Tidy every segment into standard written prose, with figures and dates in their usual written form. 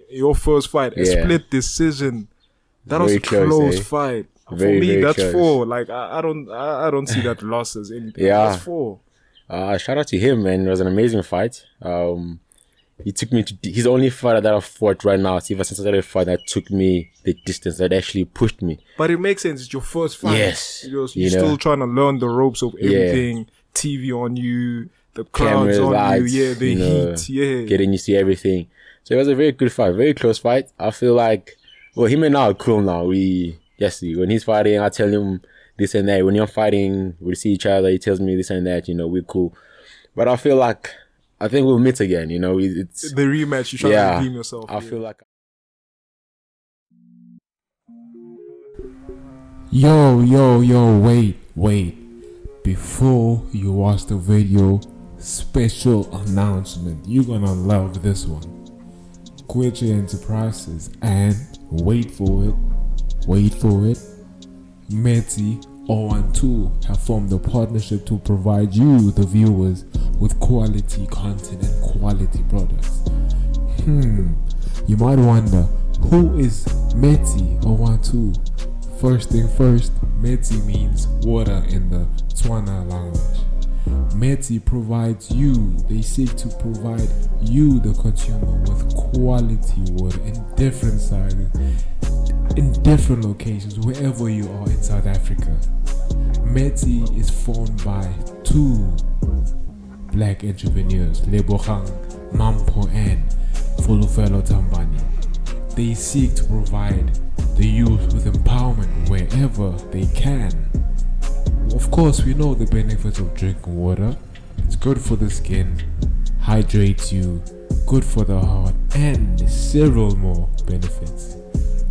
Your first fight, a split decision. That was a close fight. For me, that's close. 4. Like I don't see that loss as anything. Yeah. That's 4. Shout out to him, man. It was an amazing fight. He took me to... He's the only fighter that I've fought right now. Ever since I started fight, that took me the distance, that actually pushed me. But it makes sense. It's your first fight. Yes. You're still trying to learn the ropes of everything. Yeah. TV on you, the crowds on lights, you. Yeah, the heat. Yeah. Getting used to everything. So it was a very good fight. Very close fight. I feel like... Well, him and I are cool now. When he's fighting, I tell him this and that. When you're fighting, we see each other. He tells me this and that. We're cool. But I feel like... I think we'll meet again, it's... The rematch, you try to redeem yourself. I feel like... Yo, wait. Before you watch the video, special announcement. You're gonna love this one. Kwetche Enterprises and, wait for it, S01 have formed a partnership to provide you, the viewers, with quality content and quality products. You might wonder, who is S01? First thing first, Meti means water in the Zwane language. Meti provides they seek to provide you, the consumer, with quality water in different sizes, in different locations, wherever you are in South Africa. Meti is formed by 2 black entrepreneurs, Lebogang Mampo and Fulufelo Tambani. They seek to provide the youth with empowerment wherever they can. Of course, we know the benefits of drinking water. It's good for the skin, hydrates you, good for the heart, and several more benefits.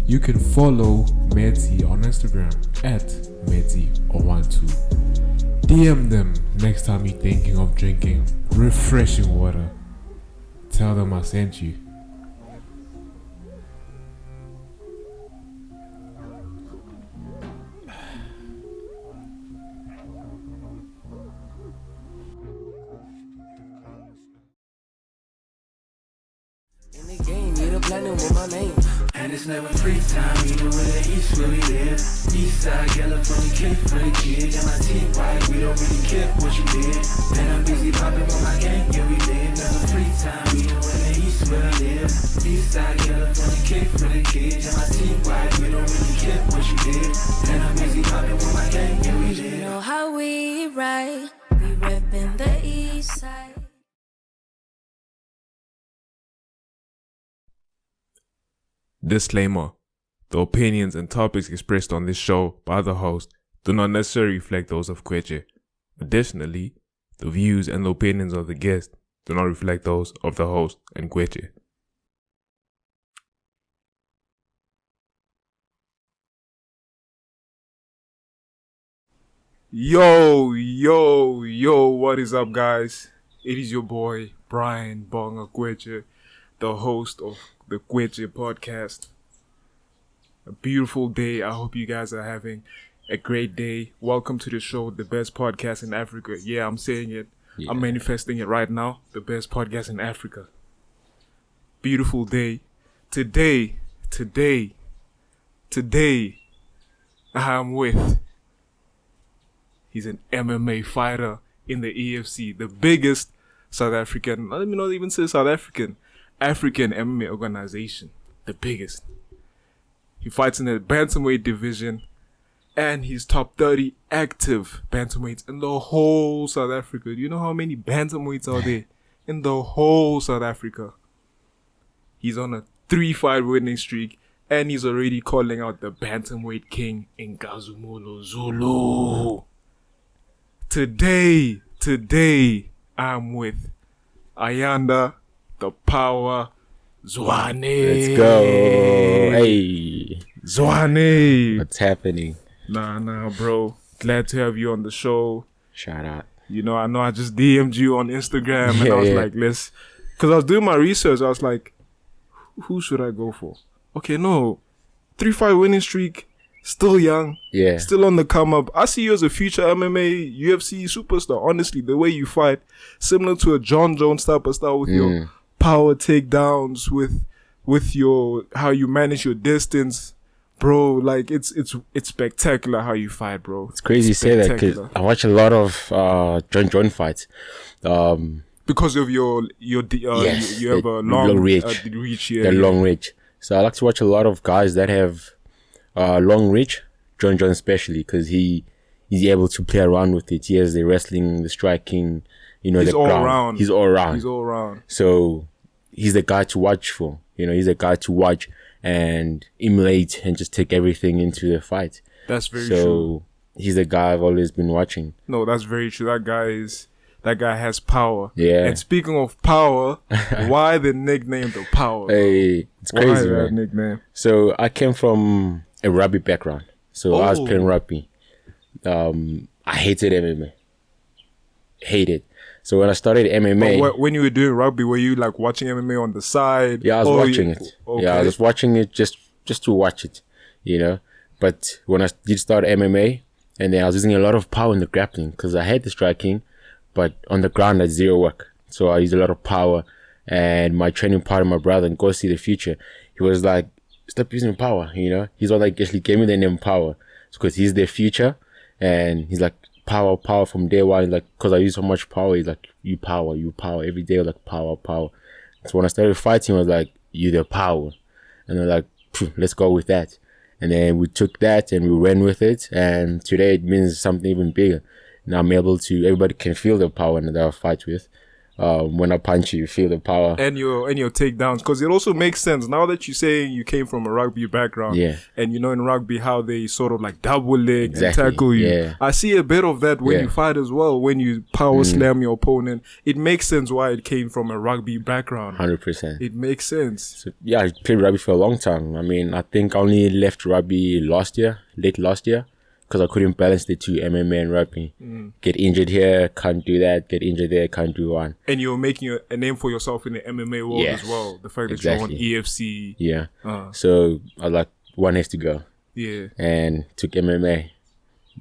You can follow Meti on Instagram at Meti012. DM them next time you're thinking of drinking refreshing water. Tell them I sent you. In the game, you're the platinum with my name. And it's never free time, even when the east where we live. East side, California, kid for the kids. And my team right, we don't really care what you did. And I'm busy popping on my gang, yeah we live. Never free time, even when the east where I live. East side, California, kid for the kids. And my team right, we don't really care what you did. And I'm busy popping on my gang, yeah we live. You know how we ride, we reppin' the east side. Disclaimer: the opinions and topics expressed on this show by the host do not necessarily reflect those of Kwetche. Additionally, the views and the opinions of the guest do not reflect those of the host and Kwetche. Yo, what is up, guys? It is your boy, Brian Bonga Kwetche, the host of the Kwetche podcast. A beautiful day. I hope you guys are having a great day. Welcome to the show, the best podcast in Africa. Yeah, I'm saying it. Yeah. I'm manifesting it right now. The best podcast in Africa. Beautiful day. Today, I'm with... He's an MMA fighter in the EFC, the biggest South African, let me not even say South African MMA organization, the biggest. He fights in the bantamweight division, and he's top 30 active bantamweights in the whole South Africa. Do you know how many bantamweights are there in the whole South Africa? He's on a 3-fight winning streak, and he's already calling out the bantamweight king in Gazumulo Zulu. Today, I'm with Ayanda, the power, Zwane. Let's go. Hey. Zwane. What's happening? Nah, bro. Glad to have you on the show. Shout out. I know I just DM'd you on Instagram and I was like, because I was doing my research, I was like, who should I go for? Okay, no. 3-fight winning streak. Still young, still on the come up. I see you as a future MMA, UFC superstar. Honestly, the way you fight, similar to a John Jones type of style with your power takedowns, with with your how you manage your distance, bro. Like it's spectacular how you fight, bro. It's crazy you say that because I watch a lot of John fights. Because of your Yes, you have a long reach. reach, yeah, They're long reach. So I like to watch a lot of guys that have long reach. John especially because he's able to play around with it. He has the wrestling, the striking, He's the all ground. around. He's all around. He's all around. So he's the guy to watch for. He's a guy to watch and emulate and just take everything into the fight. That's very so true. He's the guy I've always been watching. No, that's very true. That guy has power. Yeah. And speaking of power, why the nickname the Power? Hey, it's crazy, why that man. nickname? So I came from a rugby background. So I was Oh. playing rugby. I hated MMA. Hated. So when I started MMA, When you were doing rugby, were you like watching MMA on the side? yeah, I was watching it. Okay. Yeah, I was watching it just to watch it, But when I did start MMA, and then I was using a lot of power in the grappling because I had the striking, but on the ground I had zero work. So I used a lot of power, and my training partner, my brother, and Go See the Future, he was like, stop using power, He's all like, actually gave me the name Power because he's the future, and he's like, power from day one. Like, because I use so much power, he's like, you power every day, like power. So when I started fighting, I was like, you the power, and they're like, let's go with that. And then we took that and we ran with it, and today it means something even bigger. Now I'm able to, everybody can feel the power that I fight with. When I punch you feel the power. And your takedowns, because it also makes sense now that you say you came from a rugby background. Yeah. And in rugby how they sort of like double leg Exactly, and tackle you. yeah. I see a bit of that when Yeah. you fight as well. When you power slam your opponent, it makes sense why it came from a rugby background. 100%. It makes sense. So, yeah, I played rugby for a long time. I mean, I think I only left rugby late last year, because I couldn't balance the two, MMA and rugby. Get injured here, can't do that. Get injured there, can't do one. And you're making a name for yourself in the MMA world Yes, as well. The fact that exactly. you're on EFC. Yeah. Uh. So I was like, one has to go. Yeah. And took MMA.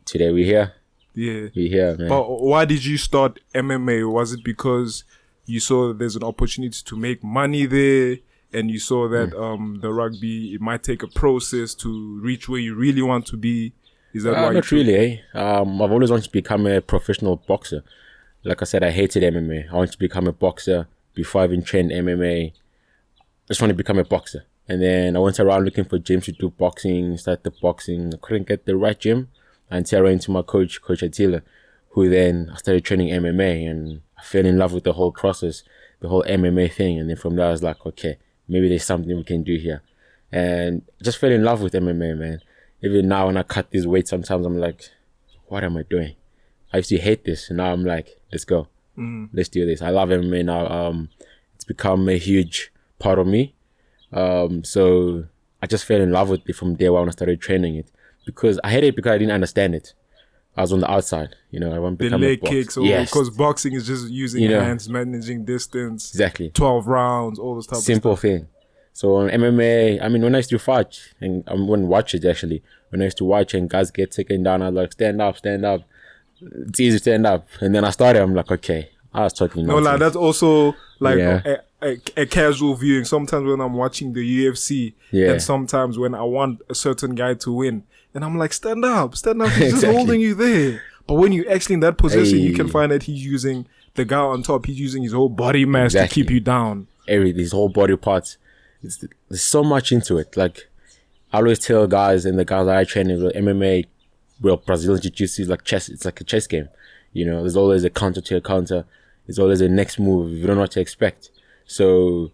Today we're here. Yeah. We're here, man. But why did you start MMA? Was it because you saw there's an opportunity to make money there, and you saw that the rugby, it might take a process to reach where you really want to be? Is that why? Not really, eh? I've always wanted to become a professional boxer. Like I said, I hated MMA. I wanted to become a boxer before I even trained MMA. I just wanted to become a boxer. And then I went around looking for gyms to do boxing, started boxing. I couldn't get the right gym until I ran into my coach, Coach Attila, who then I started training MMA, and I fell in love with the whole process, the whole MMA thing. And then from there I was like, okay, maybe there's something we can do here. And I just fell in love with MMA, man. Even now when I cut this weight, sometimes I'm like, what am I doing? I used to hate this, and now I'm like, let's go. Let's do this. I love MMA now. It's become a huge part of me. So I just fell in love with it from day one when I started training it. Because I hate it because I didn't understand it. I was on the outside, I want to The become leg a boxer. kicks, or Yes, because boxing is just using hands, managing distance, exactly. 12 rounds, all the stuff. Simple thing. So on MMA, I mean, when I used to fight, and I wouldn't watch it actually, when I used to watch and guys get taken down, I was like, stand up. It's easy to stand up. And then I started, I'm like, okay, I was talking No, nonsense. like that's also like Yeah. a casual viewing. Sometimes when I'm watching the UFC, Yeah. and sometimes when I want a certain guy to win, and I'm like, stand up, he's just Exactly. holding you there. But when you're actually in that position, you can Hey. find that he's using the guy on top. He's using his whole body mass Exactly. to keep you down. These whole body parts. There's so much into it. Like, I always tell guys, and the guys that I train in MMA, well, Brazilian Jiu-Jitsu is like chess. It's like a chess game. There's always a counter to a counter. There's always a next move. You don't know what to expect. So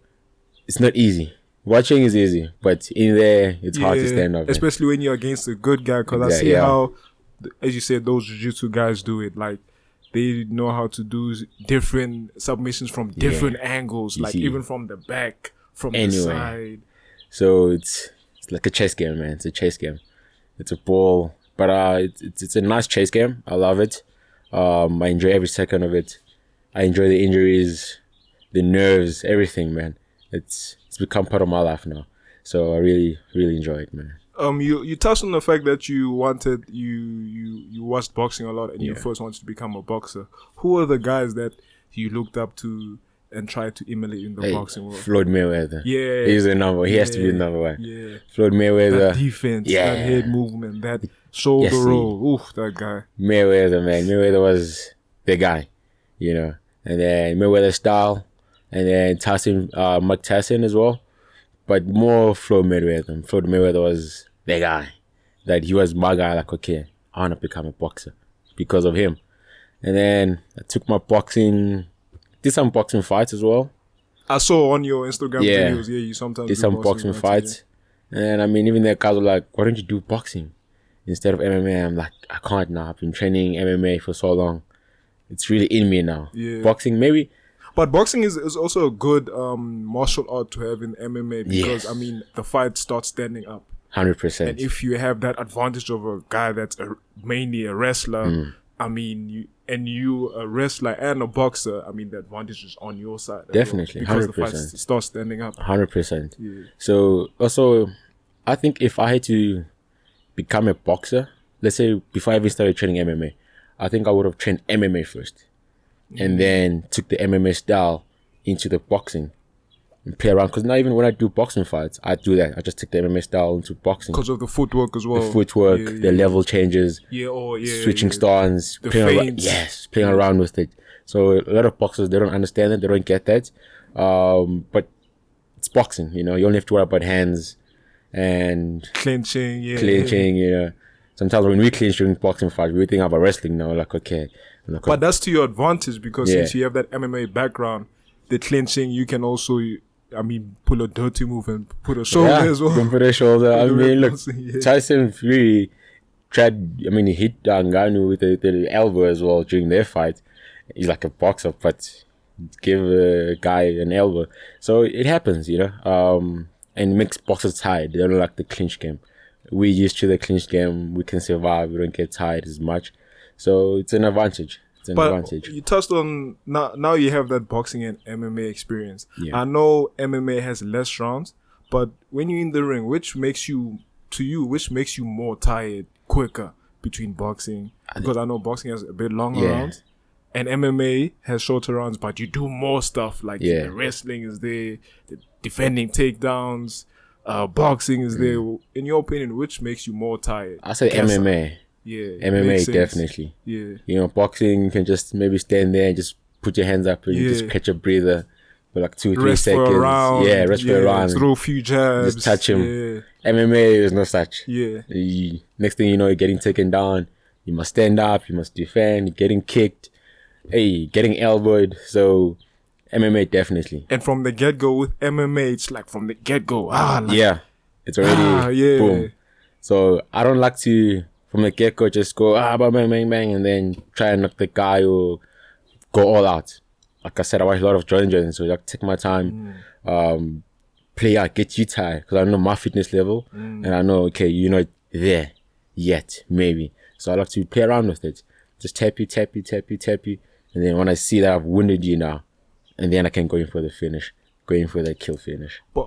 it's not easy. Watching is easy, but in there, it's hard to stand up. Man. Especially when you're against a good guy. Because I Exactly, see yeah. how, as you said, those jiu-jitsu guys do it. Like, they know how to do different submissions from different angles. You like, see. even from the back, from the Anyway. side. So it's like a chess game, man. It's a chess game. It's a ball, but it's a nice chess game. I love it. I enjoy every second of it. I enjoy the injuries, the nerves, everything, man. It's become part of my life now. So I really, really enjoy it, man. You touched on the fact that you wanted you watched boxing a lot and you first wanted to become a boxer. Who are the guys that you looked up to and try to emulate in the Hey, boxing world? Floyd Mayweather. Yeah. He's the number. He has to be the number one. Yeah. Floyd Mayweather. That defense, Yeah. that head movement, that shoulder Yes, roll. Oof, that guy. Mayweather, man. Mayweather was the guy, you know. And then Mayweather style, and then Mike Tyson as well. But more Floyd Mayweather. Floyd Mayweather was the guy. That he was my guy, like, okay, I want to become a boxer because of him. And then I took my boxing, did some boxing fights as well. I saw on your Instagram Yeah. videos, you sometimes Did do some boxing fights. And I mean, even the guys were like, why don't you do boxing instead of MMA? I'm like, I can't now. I've been training MMA for so long. It's really in me now. Yeah. Boxing, maybe. But boxing is also a good martial art to have in MMA because, Yes. I mean, the fight starts standing up. 100%. And if you have that advantage of a guy that's mainly a wrestler, I mean, you a wrestler and a boxer, I mean, the advantage is on your side. as Definitely, well, because the 100%. fight starts standing up. 100%. Yeah. So also, I think if I had to become a boxer, let's say before I even started training MMA, I think I would have trained MMA first, and then took the MMA style into the boxing and play around. Because now even when I do boxing fights, I do that. I just take the MMA style into boxing. Because of the footwork as well. The footwork, Yeah, the level changes, switching stance, The playing around, feints. playing around with it. So a lot of boxers, they don't understand it, they don't get that. But it's boxing, you know. You only have to worry about hands and Clinching, clinching, you know. Sometimes when we clinch during boxing fights, we think about wrestling now. Like, okay. Like, But that's to your advantage because Yeah. since you have that MMA background, the clinching, you can also, I mean, pull a dirty move and put a shoulder as well. From the shoulder. I The mean, look, boxing, yeah. Tyson Fury tried, I mean, he hit Ngannou with the elbow as well during their fight. He's like a boxer, but give a guy an elbow. So it happens, you know, and it makes boxers tired. They don't like the clinch game. We're used to the clinch game. We can survive. We don't get tired as much. So it's an advantage. It's an But advantage. you touched on, now you have that boxing and MMA experience. Yeah. I know MMA has less rounds, but when you're in the ring, which makes you more tired quicker between boxing? Because I know boxing has a bit longer Yeah. rounds. And MMA has shorter rounds, but you do more stuff like Yeah. the wrestling is there, the defending takedowns, boxing is there. In your opinion, which makes you more tired? I say Yes, MMA. Yeah, MMA makes sense. definitely. Yeah, You know, boxing, you can just maybe stand there and just put your hands up and Yeah. just catch a breather for like 2-3 rest seconds. for a round. Yeah, rest for a round. Throw a few jabs. Just touch him. Yeah, MMA is no such. yeah. Next thing you know, you're getting taken down. You must stand up. You must defend. You're getting kicked. Hey, getting elbowed. So MMA definitely. And from the get go with MMA, it's like from the get go. Yeah, it's already yeah. boom. So I don't like to from the get go just go bang bang bang bang and then try and knock the guy or go all out. Like I said, I watch a lot of Jordan Jones, so I take my time, play out, get you tired because I know my fitness level and I know okay, you're not there yet, maybe. So I like to play around with it, just tap you, and then when I see that I've wounded you now, and then I can go in for the finish, go in for the kill finish. But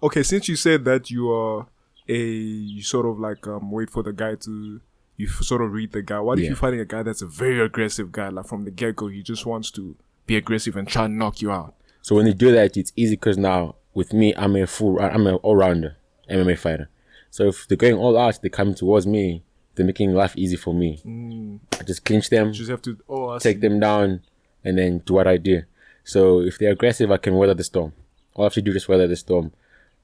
okay, since you said that you sort of like wait for the guy to, you sort of read the guy. What if Yeah. you're fighting a guy that's a very aggressive guy, like from the get go, he just wants to be aggressive and try and knock you out? So when you do that, it's easy because now with me, I'm an all-rounder MMA fighter. So if they're going all out, they're coming towards me, they're making life easy for me. I just clinch them, You just have to take them down, and then do what I do. So if they're aggressive, I can weather the storm. All I have to do is just weather the storm.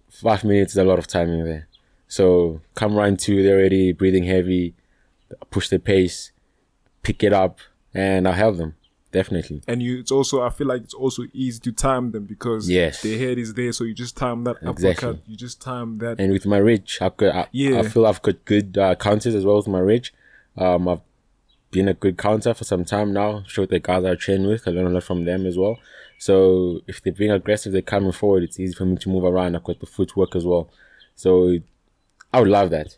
5 minutes is a lot of timing there. So come round 2, they're already breathing heavy, push the pace, pick it up, and I'll help them. Definitely. And I feel like it's also easy to time them because Yes. their head is there, so you just time that Exactly. uppercut. You just time that. And with my reach, I feel I've got good counters as well with my reach. I've been a good counter for some time now. Showed the guys I train with. I learn a lot from them as well. So if they're being aggressive, they're coming forward. It's easy for me to move around. I've got the footwork as well. So I would love that.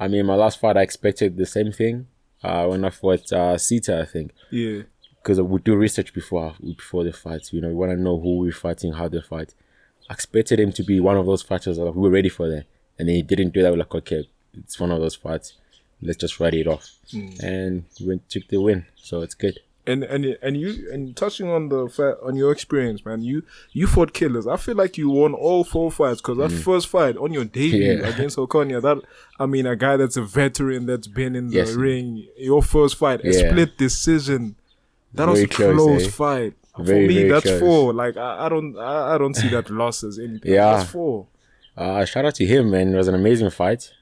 I mean, my last fight, I expected the same thing. When I fought Sita, I think. Yeah. Because we do research before the fights. You know, we want to know who we're fighting, how they fight. I expected him to be one of those fighters that we were ready for that. And then he didn't do that. We're like, okay, it's one of those fights. Let's just write it off. And we took the win. So it's good. And touching on on your experience, man, you fought killers. I feel like you won all 4 fights because that first fight on your debut against Okonia, a guy that's a veteran that's been in the ring, your first fight, a split decision. That was a close fight. For me, that's close. 4. Like I don't see that loss as anything. That's 4. Shout out to him, man. It was an amazing fight.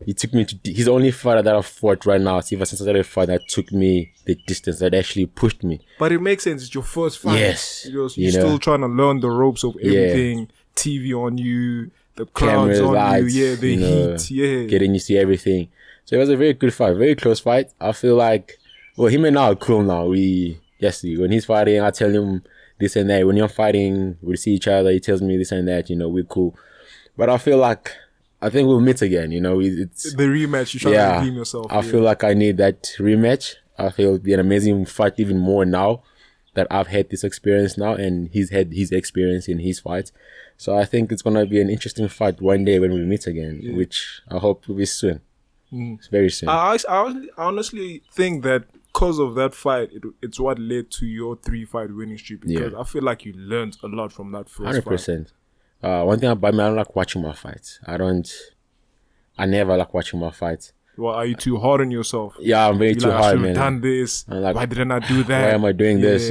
He took me to. He's the only fighter that I've fought right now. Ever since I started fight, that took me the distance. That actually pushed me. But it makes sense. It's your first fight. Yes, you're still trying to learn the ropes of everything. TV on you, the crowds on lights, you. The heat. Getting used to everything. So it was a very good fight, very close fight. I feel like, him and I are cool now. When he's fighting, I tell him this and that. When you're fighting, we see each other. He tells me this and that. We're cool. But I feel like, I think we'll meet again. It's the rematch. You're trying to redeem yourself. I feel like I need that rematch. I feel it'll be an amazing fight even more now that I've had this experience now and he's had his experience in his fights. So I think it's gonna be an interesting fight one day when we meet again, which I hope will be soon. It's very soon. I honestly think that because of that fight, it's what led to your 3-fight winning streak. Because I feel like you learned a lot from that first 100%. fight. One thing about me, I don't like watching my fights. I never like watching my fights. Well, are you too hard on yourself? Yeah, I'm too hard, man. I should have done this. Like, why didn't I do that? Why am I doing this,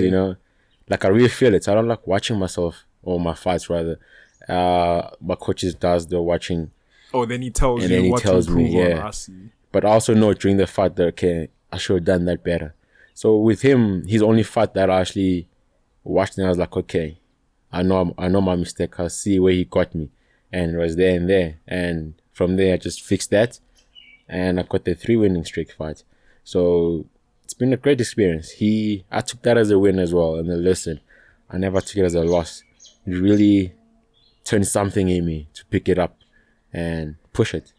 Like, I really feel it. So I don't like watching myself, or my fights, rather. My coaches does the watching. Oh, then he tells you what to improve on. I see. But I also know during the fight that, okay, I should have done that better. So with him, his only fight that I actually watched, and I was like, okay, I know my mistake. I see where he got me, and it was there and there. And from there, I just fixed that, and I got the 3 winning streak fight. So it's been a great experience. I took that as a win as well, and then listen, I never took it as a loss. It really turned something in me to pick it up and push it.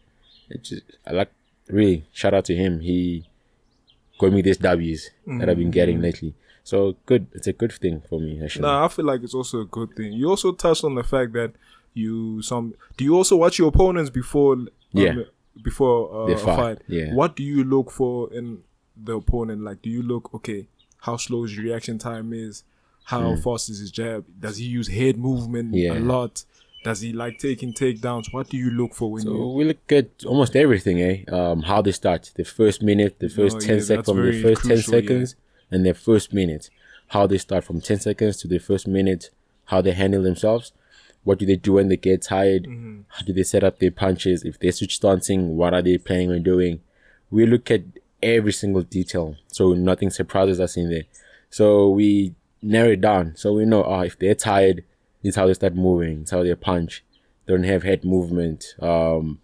Really shout out to him. He got me these W's that I've been getting lately. So good. It's a good thing for me, actually. Nah, I feel like it's also a good thing. You also touched on the fact that do you also watch your opponents before a fight? Yeah. What do you look for in the opponent? Like, do you look, okay, how slow his reaction time is? How fast is his jab? Does he use head movement a lot? Does he like taking takedowns? What do you look for when we look at almost everything, how they start. The first minute, the first 10 seconds, from the first crucial, 10 seconds and their first minute. How they start from 10 seconds to the first minute, how they handle themselves. What do they do when they get tired? How do they set up their punches? If they switch dancing, what are they planning on doing? We look at every single detail, so nothing surprises us in there. So we narrow it down. So we know, if they're tired, this is how they start moving. It's how they punch. They don't have head movement. How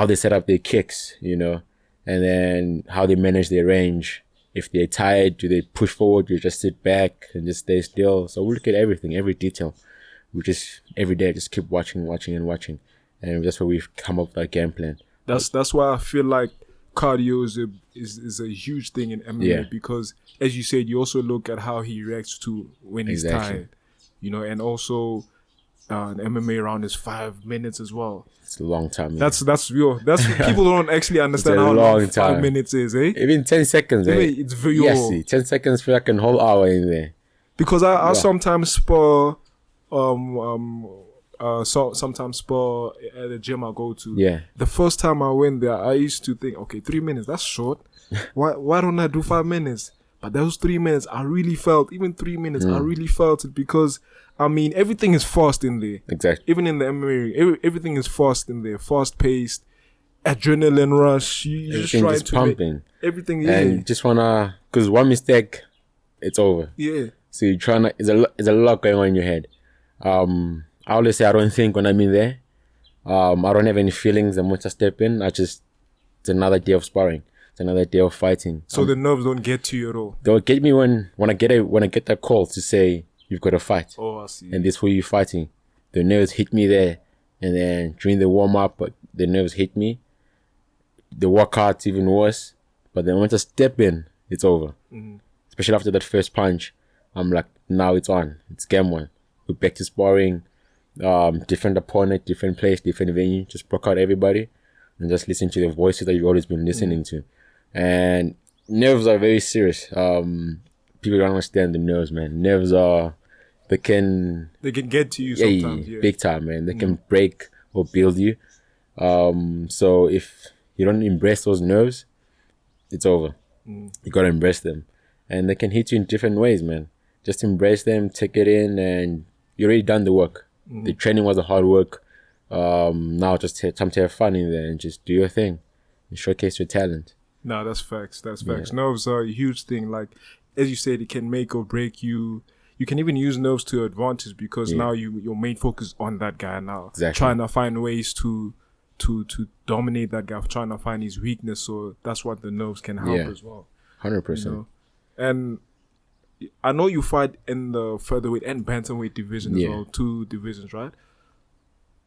they set up their kicks, and then how they manage their range. If they're tired, do they push forward? You just sit back and just stay still. So we look at everything, every detail. We just every day just keep watching, and that's where we've come up with our game plan. That's why I feel like cardio is a huge thing in MMA because, as you said, you also look at how he reacts to when he's tired, and also an MMA round is 5 minutes as well. It's a long time. That's real. That's people don't actually understand how long 5 minutes is, eh? Even 10 seconds, It's very yes, 10 seconds feel like a whole hour in there. Because I sometimes spar sometimes spar at the gym I go to. Yeah. The first time I went there, I used to think, okay, 3 minutes, that's short. Why don't I do 5 minutes? But those 3 minutes, I really felt, even 3 minutes, I really felt it because, everything is fast in there. Exactly. Even in the MMA, everything is fast in there, fast-paced, adrenaline rush. You're just trying to pumping. Everything, And just because one mistake, it's over. Yeah. So you're trying to, there's a lot going on in your head. I always say I don't think when I'm in there. I don't have any feelings, and once I step in, it's another day of sparring. It's another day of fighting. So the nerves don't get to you at all? They'll get me when I get that call to say you've got to fight. Oh, I see. And this who you're fighting. The nerves hit me there, and then during the warm up, the nerves hit me. The workout's even worse, but then once I step in, it's over. Especially after that first punch, I'm like, now it's on. It's game on. We're back to sparring. Different opponent, different place, different venue. Just broke out everybody and just listen to the voices that you've always been listening to. And nerves are very serious. People don't understand the nerves, man. Nerves are, they can get to you sometimes. Yeah. big time, man. They can break or build you. So if you don't embrace those nerves, it's over. You gotta embrace them, and they can hit you in different ways, man. Just embrace them, take it in, and you already done the work. The training was the hard work. Now just time to have fun in there and just do your thing and showcase your talent. No, that's facts. That's facts. Nerves are a huge thing. Like, as you said, it can make or break you. You can even use nerves to your advantage because now your main focus on that guy now. Exactly. Trying to find ways to dominate that guy, trying to find his weakness. So that's what the nerves can help as well. 100%. You know? And I know you fight in the featherweight and bantamweight division as well. 2 divisions, right?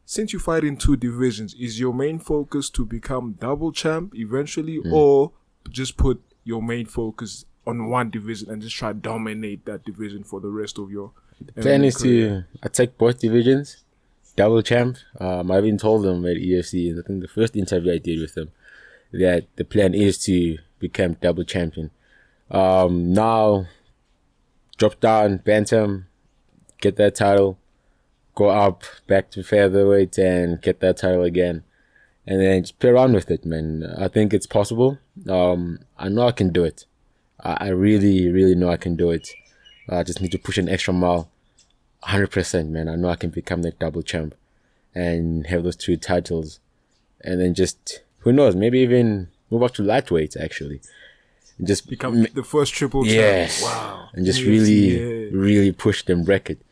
Since you fight in 2 divisions, is your main focus to become double champ eventually, or just put your main focus on one division and just try to dominate that division for the rest of your plan is to attack both divisions, double champ. I've even told them at EFC, I think the first interview I did with them, that the plan is to become double champion. Now, drop down, bantam, get that title, go up, back to featherweight and get that title again. And then just play around with it, man. I think it's possible. I know I can do it. I really, really know I can do it. I just need to push an extra mile. 100%, man. I know I can become that double champ and have those 2 titles. And then just, who knows, maybe even move up to lightweight, actually. And just become the first triple champ. Yes. Wow. And just really push them bracket.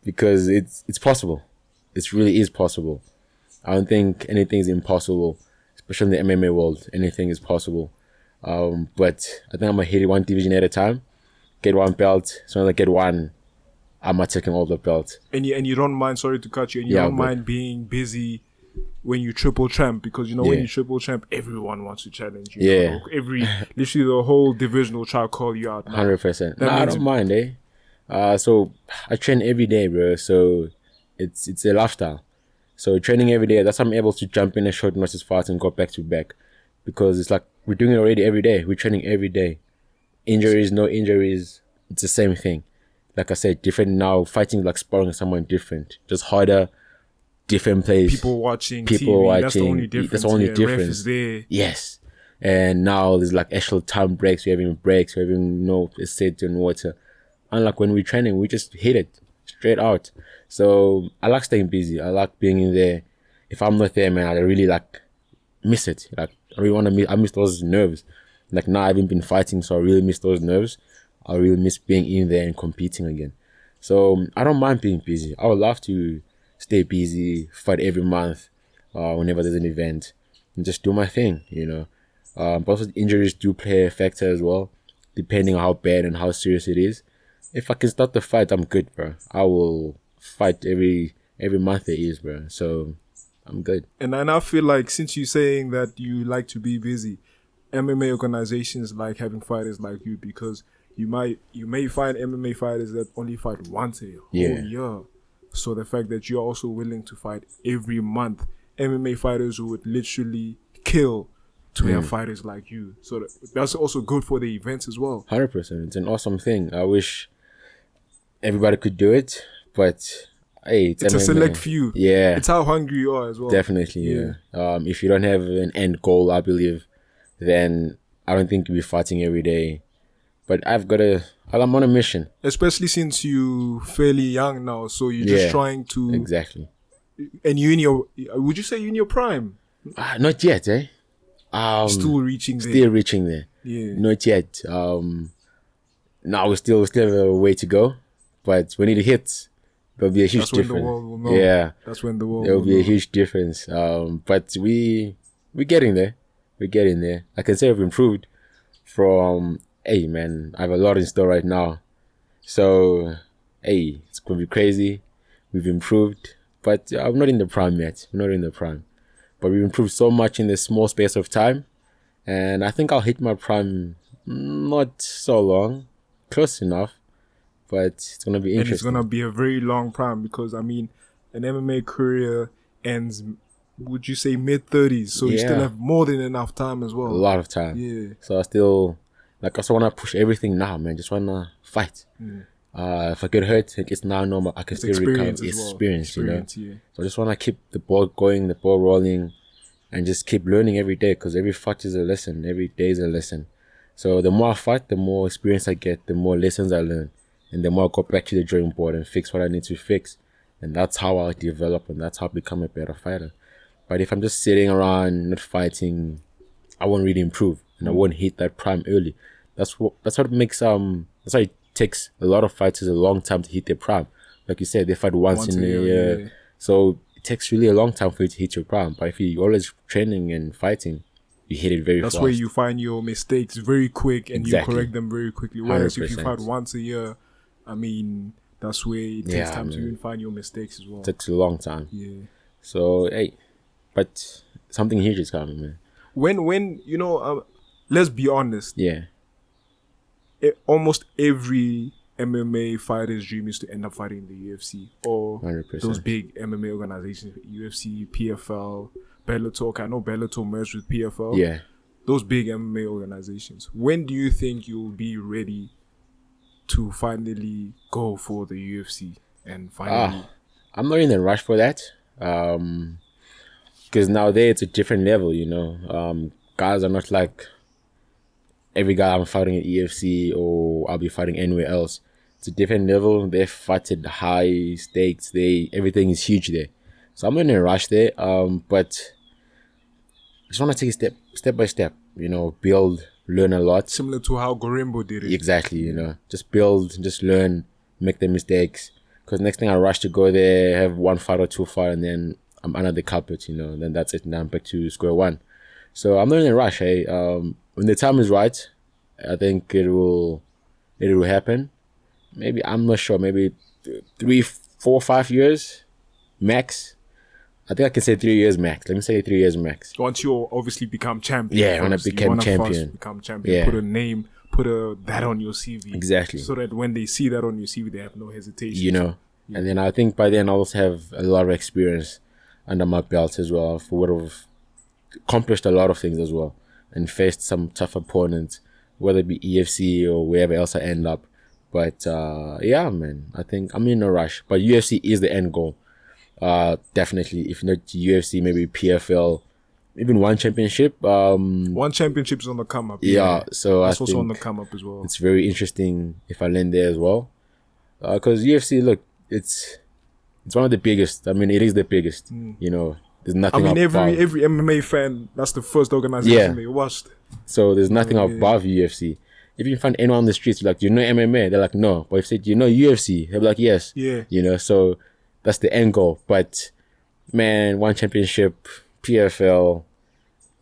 Because it's possible. It really is possible. I don't think anything is impossible, especially in the MMA world. Anything is possible. But I think I'm going to hit it one division at a time, get 1 belt. So when I get 1, I'm not taking all the belts. And you don't mind, sorry to cut you, and you don't mind being busy when you triple champ, because you know when you triple champ, everyone wants to challenge you. Yeah. Literally the whole division will try to call you out. 100%. No, I don't mind, so I train every day, bro. So it's a lifestyle. So training every day, that's how I'm able to jump in a short notice fight and go back to back. Because it's like we're doing it already every day. We're training every day. Injuries, no injuries, it's the same thing. Like I said, different now, fighting like sparring with someone different. Just harder, different place. People watching TV, that's the only difference. That's the only difference. Ref is there. Yes. And now there's like actual time breaks. We're having breaks. We're having sit and water. Unlike when we're training, we just hit it straight out. So I like staying busy. I like being in there. If I'm not there, man, I really like miss it. Like I really want to I miss those nerves. Like now I haven't been fighting, so I really miss those nerves. I really miss being in there and competing again. So I don't mind being busy. I would love to stay busy, fight every month, whenever there's an event, and just do my thing, you know. But also injuries do play a factor as well, depending on how bad and how serious it is. If I can start the fight, I'm good, bro. I will fight every month there is, bro. So I'm good. And I feel like since you're saying that you like to be busy, MMA organizations like having fighters like you, because you may find MMA fighters that only fight once a whole year. So the fact that you're also willing to fight every month, MMA fighters who would literally kill to have fighters like you. So that's also good for the events as well. 100%. It's an awesome thing. I wish everybody could do it, but hey, it's a select few. Yeah. It's how hungry you are as well. Definitely, yeah. If you don't have an end goal, I believe, then I don't think you'll be fighting every day. But I'm on a mission. Especially since you're fairly young now, so you're just trying to... Exactly. And would you say you're in your prime? Not yet, Still reaching there. Yeah. Not yet. Now we still have a way to go, but when it hits, there'll be a huge difference. That's when the world will know. Yeah. That's when the world will know. There'll be a huge difference. But we're getting there. We're getting there. I can say we've improved from... Hey, man, I have a lot in store right now. So, hey, it's going to be crazy. We've improved. But I'm not in the prime yet. I'm not in the prime. But we've improved so much in this small space of time. And I think I'll hit my prime not so long. Close enough. But it's going to be interesting. And it's going to be a very long prime because, I mean, an MMA career ends, would you say, mid-30s? So you still have more than enough time as well. A lot of time. Yeah. So I still Like, I also want to push everything now, man. Just want to fight. If I get hurt, it's now normal. I can still recover. It's experience, you know. Yeah. So I just want to keep the ball going, the ball rolling, and just keep learning every day, because every fight is a lesson. Every day is a lesson. So the more I fight, the more experience I get, the more lessons I learn, and the more I go back to the drawing board and fix what I need to fix. And that's how I develop, and that's how I become a better fighter. But if I'm just sitting around not fighting, I won't really improve, and I won't hit that prime early. That's what makes that's why it takes a lot of fighters a long time to hit their prime. Like you said, they fight once in a year. Yeah. So it takes really a long time for you to hit your prime. But if you're always training and fighting, you hit it very fast. That's where you find your mistakes very quick, and you correct them very quickly. Whereas if you 100%. fight once a year, I mean, that's where it takes time to even find your mistakes as well. It takes a long time. Yeah. So, hey, but something huge is coming, man. When you know, let's be honest. Yeah. Almost every MMA fighter's dream is to end up fighting in the UFC or 100%. those big MMA organizations, UFC, PFL, Bellator. I know Bellator merged with PFL. Yeah. Those big MMA organizations. When do you think you'll be ready to finally go for the UFC and finally? I'm not in a rush for that. Because nowadays it's a different level, you know. Guys are not like every guy I'm fighting at EFC or I'll be fighting anywhere else. It's a different level. They fight at high stakes. Everything is huge there. So I'm not in a rush there. But I just want to take it step by step, you know, build, learn a lot. Similar to how Gorimbo did it. Exactly, you know, just build, just learn, make the mistakes. Because next thing I rush to go there, have one fight or two fight, and then I'm under the carpet, you know, then that's it. Now I'm back to square one. So I'm not in a rush, hey. When the time is right, I think it will happen. Maybe, I'm not sure, maybe 3, 4, 5 years max. I think I can say 3 years max. Let me say 3 years max. Once you obviously become champion. Yeah, when I became champion. Become champion. Yeah. Put a name, that on your CV. Exactly. So that when they see that on your CV, they have no hesitation. You know, and then I think by then I'll also have a lot of experience under my belt as well. I would have accomplished a lot of things as well and faced some tough opponents, whether it be EFC or wherever else I end up. But yeah, man, I think I'm in no rush. But UFC is the end goal. Definitely, if not UFC, maybe PFL, even one championship. One championship is on the come up. Yeah, so that's I also think on the come up as well. it's very interesting if I land there as well. Because UFC, look, it's one of the biggest. I mean, it is the biggest. You know, there's nothing. I mean, above. every MMA fan, that's the first organization they watched. So there's nothing above UFC. If you find anyone on the streets, like, do you know MMA? They're like, no. But if they say, do you know UFC? They're like, yes. Yeah. You know, so that's the end goal. But, man, one championship, PFL,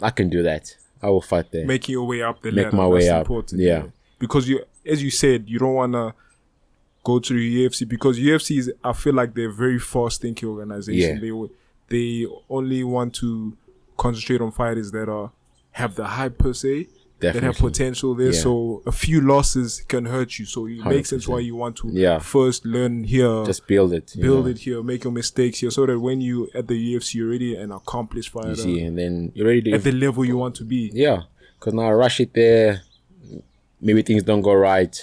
I can do that. I will fight there. Making your way up the ladder. Make my way up. Important, Yeah. Because as you said, you don't want to go to the UFC because UFC is, I feel like they're a very fast thinking organization. Yeah. They only want to concentrate on fighters that have the hype per se. Definitely. That have potential there. Yeah. So a few losses can hurt you. So it makes sense 100%. why you want to first learn here. Just build it. Build it here. Make your mistakes here. So that when you at the UFC, you're already an accomplished fighter. You see, and then you're ready to... At the level you want to be. Yeah. Because now I rush it there. Maybe things don't go right.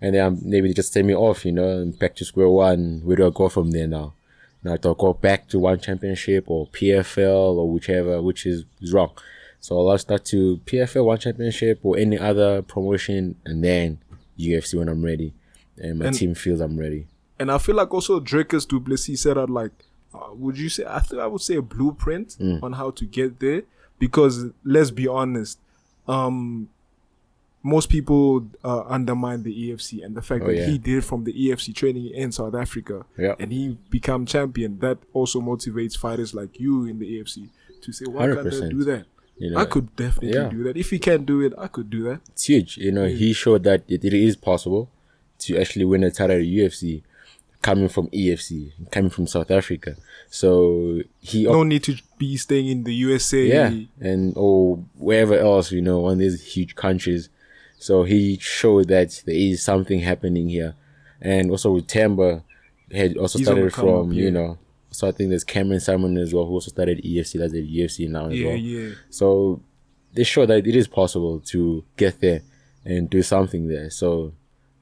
And then maybe they just take me off, you know, and back to square one. Where do I go from there now? Now do I go back to one championship or PFL or whichever, which is wrong. So I'll start to PFL, one championship or any other promotion, and then UFC when I'm ready. And my team feels I'm ready. And I feel like also Drakus Du Plessis set out like, would you say, I would say a blueprint on how to get there. Because let's be honest, most people undermine the EFC and the fact that he did from the EFC training in South Africa and he become champion. That also motivates fighters like you in the EFC to say, why 100%. Can't I do that? You know, I could definitely do that. If he can't do it, I could do that. It's huge. You know, he showed that it is possible to actually win a title at UFC coming from EFC, coming from South Africa. So he... No need to be staying in the USA. And or wherever else, you know, one of these huge countries. So he showed that there is something happening here. And also with Temba, had also started from, you know... So I think there's Cameron Simon as well, who also started EFC, that's at UFC now as well. So they show that it is possible to get there. and do something there. So,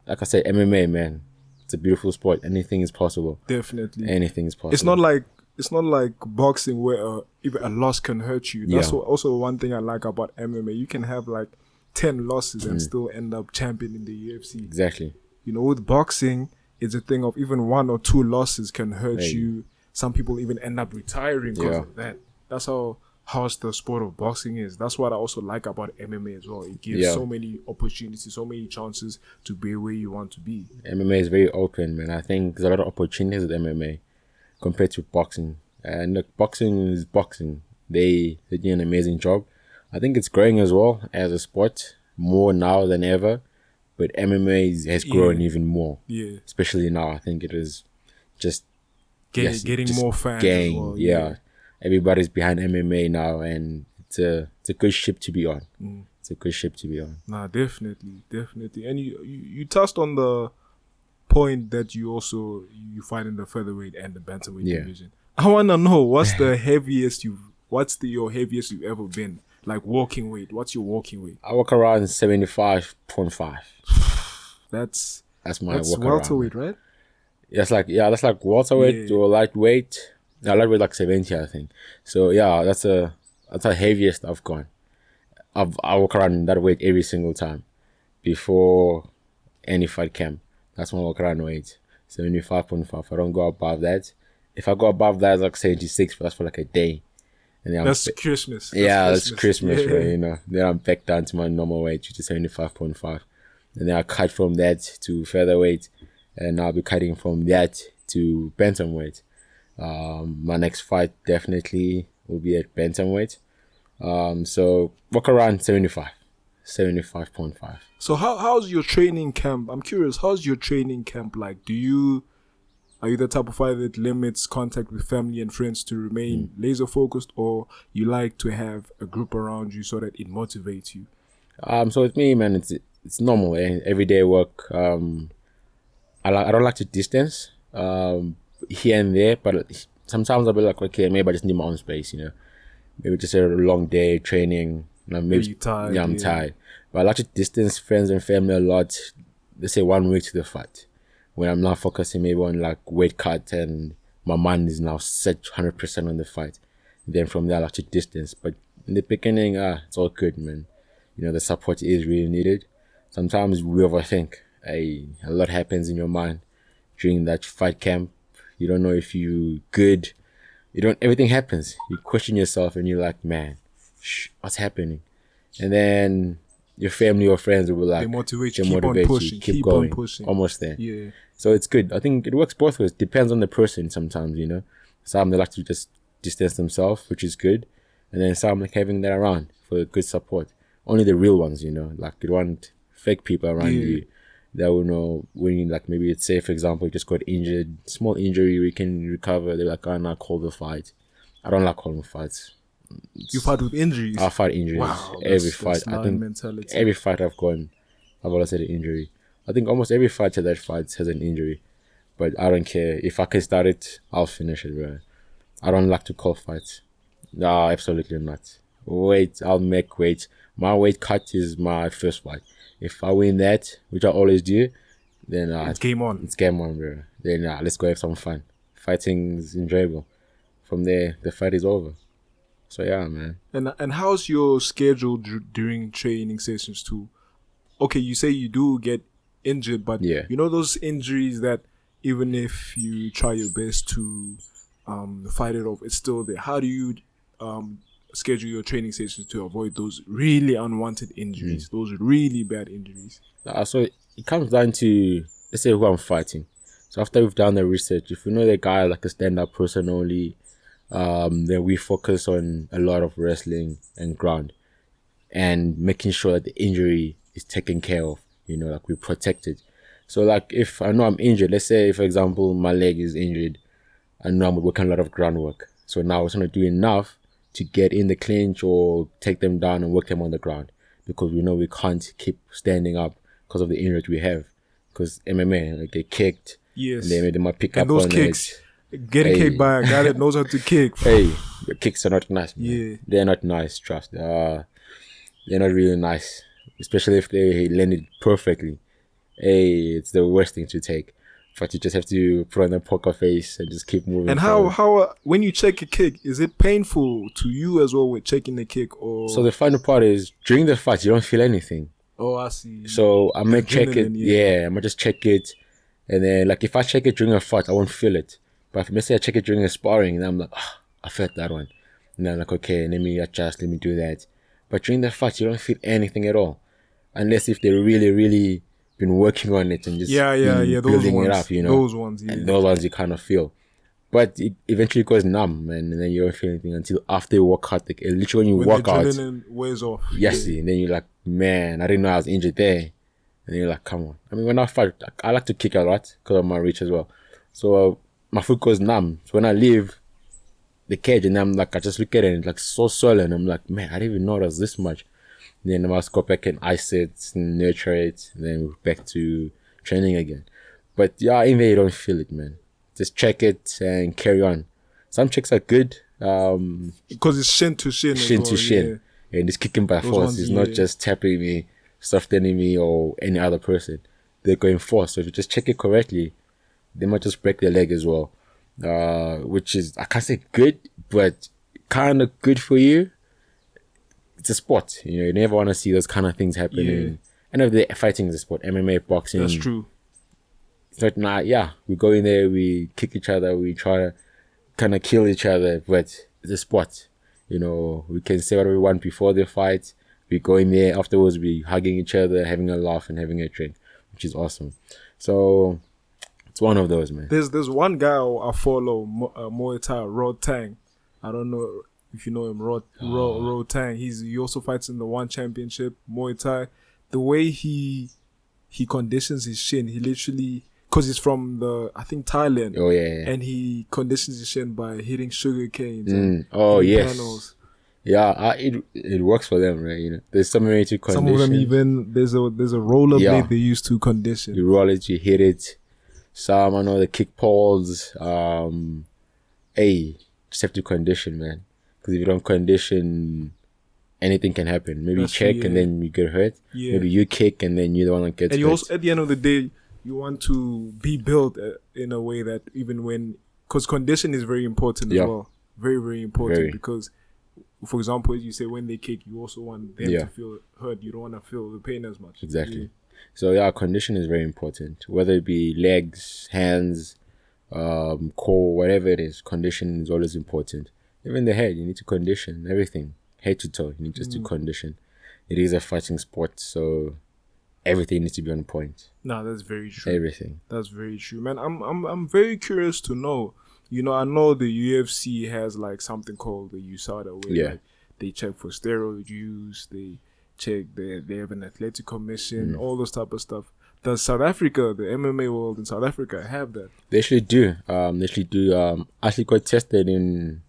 like I said, MMA, man, it's a beautiful sport. Anything is possible. Definitely. Anything is possible. It's not like boxing where even a loss can hurt you. That's also one thing I like about MMA. You can have like 10 losses and still end up champion in the UFC. Exactly. You know, with boxing, it's a thing of even 1 or 2 losses can hurt you. Some people even end up retiring because of that. That's how harsh the sport of boxing is. That's what I also like about MMA as well. It gives so many opportunities, so many chances to be where you want to be. MMA is very open, man. I think there's a lot of opportunities with MMA compared to boxing. And look, boxing is boxing. They do an amazing job. I think it's growing as well as a sport more now than ever. But MMA has grown even more. Yeah. Especially now. I think it is just getting more fans as well. Yeah. Everybody's behind MMA now, and it's a good ship to be on. It's a good ship to be on. Nah, definitely. And you touched on the point that you fight in the featherweight and the bantamweight division. I wanna know what's your heaviest you've ever been? Like walking weight. What's your walking weight? I walk around 75.5. That's welterweight, right? That's like welterweight or lightweight. No, lightweight like 70, I think. So yeah, that's the heaviest I've gone. I walk around that weight every single time before any fight camp. That's my walk around weight, 75.5. I don't go above that. If I go above that, it's like 76. But that's for like a day. And then that's Christmas. That's Christmas, right? You know. Then I'm back down to my normal weight, which is 75.5. And then I cut from that to featherweight, and I'll be cutting from that to bantamweight. My next fight definitely will be at bantamweight. So walk around 75.5. So how's your training camp? I'm curious. How's your training camp like? Are you the type of fighter that limits contact with family and friends to remain laser focused, or you like to have a group around you so that it motivates you? So with me, man, it's normal. Everyday work. I don't like to distance here and there, but sometimes I'll be like, okay, maybe I just need my own space, you know. Maybe just a long day training. Maybe you're tired. Yeah, I'm tired. But I like to distance friends and family a lot. Let's say 1 week to the fight, when I'm not focusing maybe on like weight cut and my mind is now set 100% on the fight. And then from there, I like to distance. But in the beginning, it's all good, man. You know, the support is really needed. Sometimes we overthink. A lot happens in your mind during that fight camp. You don't know if you're good. Everything happens. You question yourself and you're like, man, what's happening? And then your family or friends will be like, they motivate you, keep on pushing, keep going, on pushing. Almost there. Yeah. So it's good. I think it works both ways. Depends on the person sometimes, you know. Some they like to just distance themselves, which is good. And then some like having that around for good support. Only the real ones, you know. Like you don't want fake people around you that will know when you, like, maybe it's, say for example, you just got injured, small injury, we can recover. They're like, I'm not call the fight. I don't like calling fights. You fight with injuries? I fight injuries. Wow, every fight. I think mentality. Every fight I've gone, I've always had an injury. I think almost every fighter that fights has an injury. But I don't care. If I can start it, I'll finish it, bro. I don't like to call fights. No, absolutely not. I'll make weight. My weight cut is my first fight. If I win that, which I always do, then it's game on. It's game on, bro. Then let's go have some fun. Fighting is enjoyable. From there, the fight is over. So yeah, man. And how's your schedule during training sessions too? Okay, you say you do get injured, but you know those injuries that even if you try your best to fight it off, it's still there. How do you schedule your training sessions to avoid those really unwanted injuries, those really bad injuries? So it comes down to, let's say, who I'm fighting. So after we've done the research, if we know the guy like a stand-up person only, then we focus on a lot of wrestling and ground and making sure that the injury is taken care of, you know, like we protect it. So like if I know I'm injured, let's say for example my leg is injured, I know I'm working a lot of groundwork. So now I was going to do enough to get in the clinch or take them down and work them on the ground, because we know we can't keep standing up because of the injuries we have. Because MMA, like, they kicked, and they might pick up those on kicks. Getting kicked by a guy that knows how to kick. Hey, your kicks are not nice, man. They're not nice, trust. They're not really nice. especially if they land it perfectly. Hey, it's the worst thing to take. But you just have to put on a poker face and just keep moving. And how when you check a kick, is it painful to you as well with checking the kick? Or So the final part is during the fight, you don't feel anything. oh, I see. So I'm gonna check it. Adrenaline, Yeah, I'm gonna just check it, and then like if I check it during a fight, I won't feel it. But if let's say I check it during a sparring, and I'm like, I felt that one, and then I'm like, okay, let me adjust, let me do that. But during the fight, you don't feel anything at all, unless if they really been working on it and just those building ones, it up, you know. those ones, yeah. And those ones you kind of feel. But it eventually goes numb, and then you don't feel anything until after you walk out. Like, literally, when you when walk the out, adrenaline wears off. yes, and then you're like, man, I didn't know I was injured there. And you're like, come on. I mean, when I fight, I like to kick a lot because of my reach as well. So my foot goes numb. So when I leave the cage, and I'm like, I just look at it and it's like so swollen. I'm like, man, I didn't even know it was this much. And then I must go back and ice it, and nurture it, and then we're back to training again. But yeah, in there you don't feel it, man. Just check it and carry on. Some checks are good. Because it's shin to shin. Shin to shin. And it's kicking by force. ones, It's not just tapping me, softening me, or any other person. They're going force. So if you just check it correctly, they might just break their leg as well. Which is, I can't say good, but kind of good for you. It's a sport. You know, you never want to see those kind of things happening. I know the fighting is a sport. MMA, boxing. That's true. It's not, we go in there, we kick each other, we try to kind of kill each other, but it's a sport. You know, we can say what we want before the fight. We go in there, afterwards we hugging each other, having a laugh and having a drink, which is awesome. So it's one of those, man. There's one guy I follow, Muay Thai, Ro Tang. I don't know if you know him, Ro Tang. He also fights in the One Championship, Muay Thai. The way he conditions his shin, he literally, because he's from I think Thailand. Oh yeah. And he conditions his shin by hitting sugar canes. Oh yes. Panels. Yeah, it works for them, right? You know, there's so many to condition. Some of them even there's a roller blade they use to condition. You roll it, you hit it. Some I know the kick poles. Just have to condition, man. Because if you don't condition, anything can happen. Maybe That's you check true, and then you get hurt. Yeah. Maybe you kick and then you're the one that gets hurt. And you also, at the end of the day, you want to be built in a way that even when, because condition is very important as well. Very, very important. Because, for example, as you say, when they kick, you also want them to feel hurt. You don't want to feel the pain as much. Exactly. Yeah. So condition is very important. Whether it be legs, hands, core, whatever it is, condition is always important. Even the head, you need to condition everything. Head to toe, you need just to condition. It is a fighting sport, so everything needs to be on point. No, that's very true. Everything. That's very true, man. I'm very curious to know. You know, I know the UFC has like something called the USADA, where like, they check for steroid use, they check they have an athletic commission, all those type of stuff. Does South Africa, the MMA world in South Africa, have that? They actually do. Actually got tested in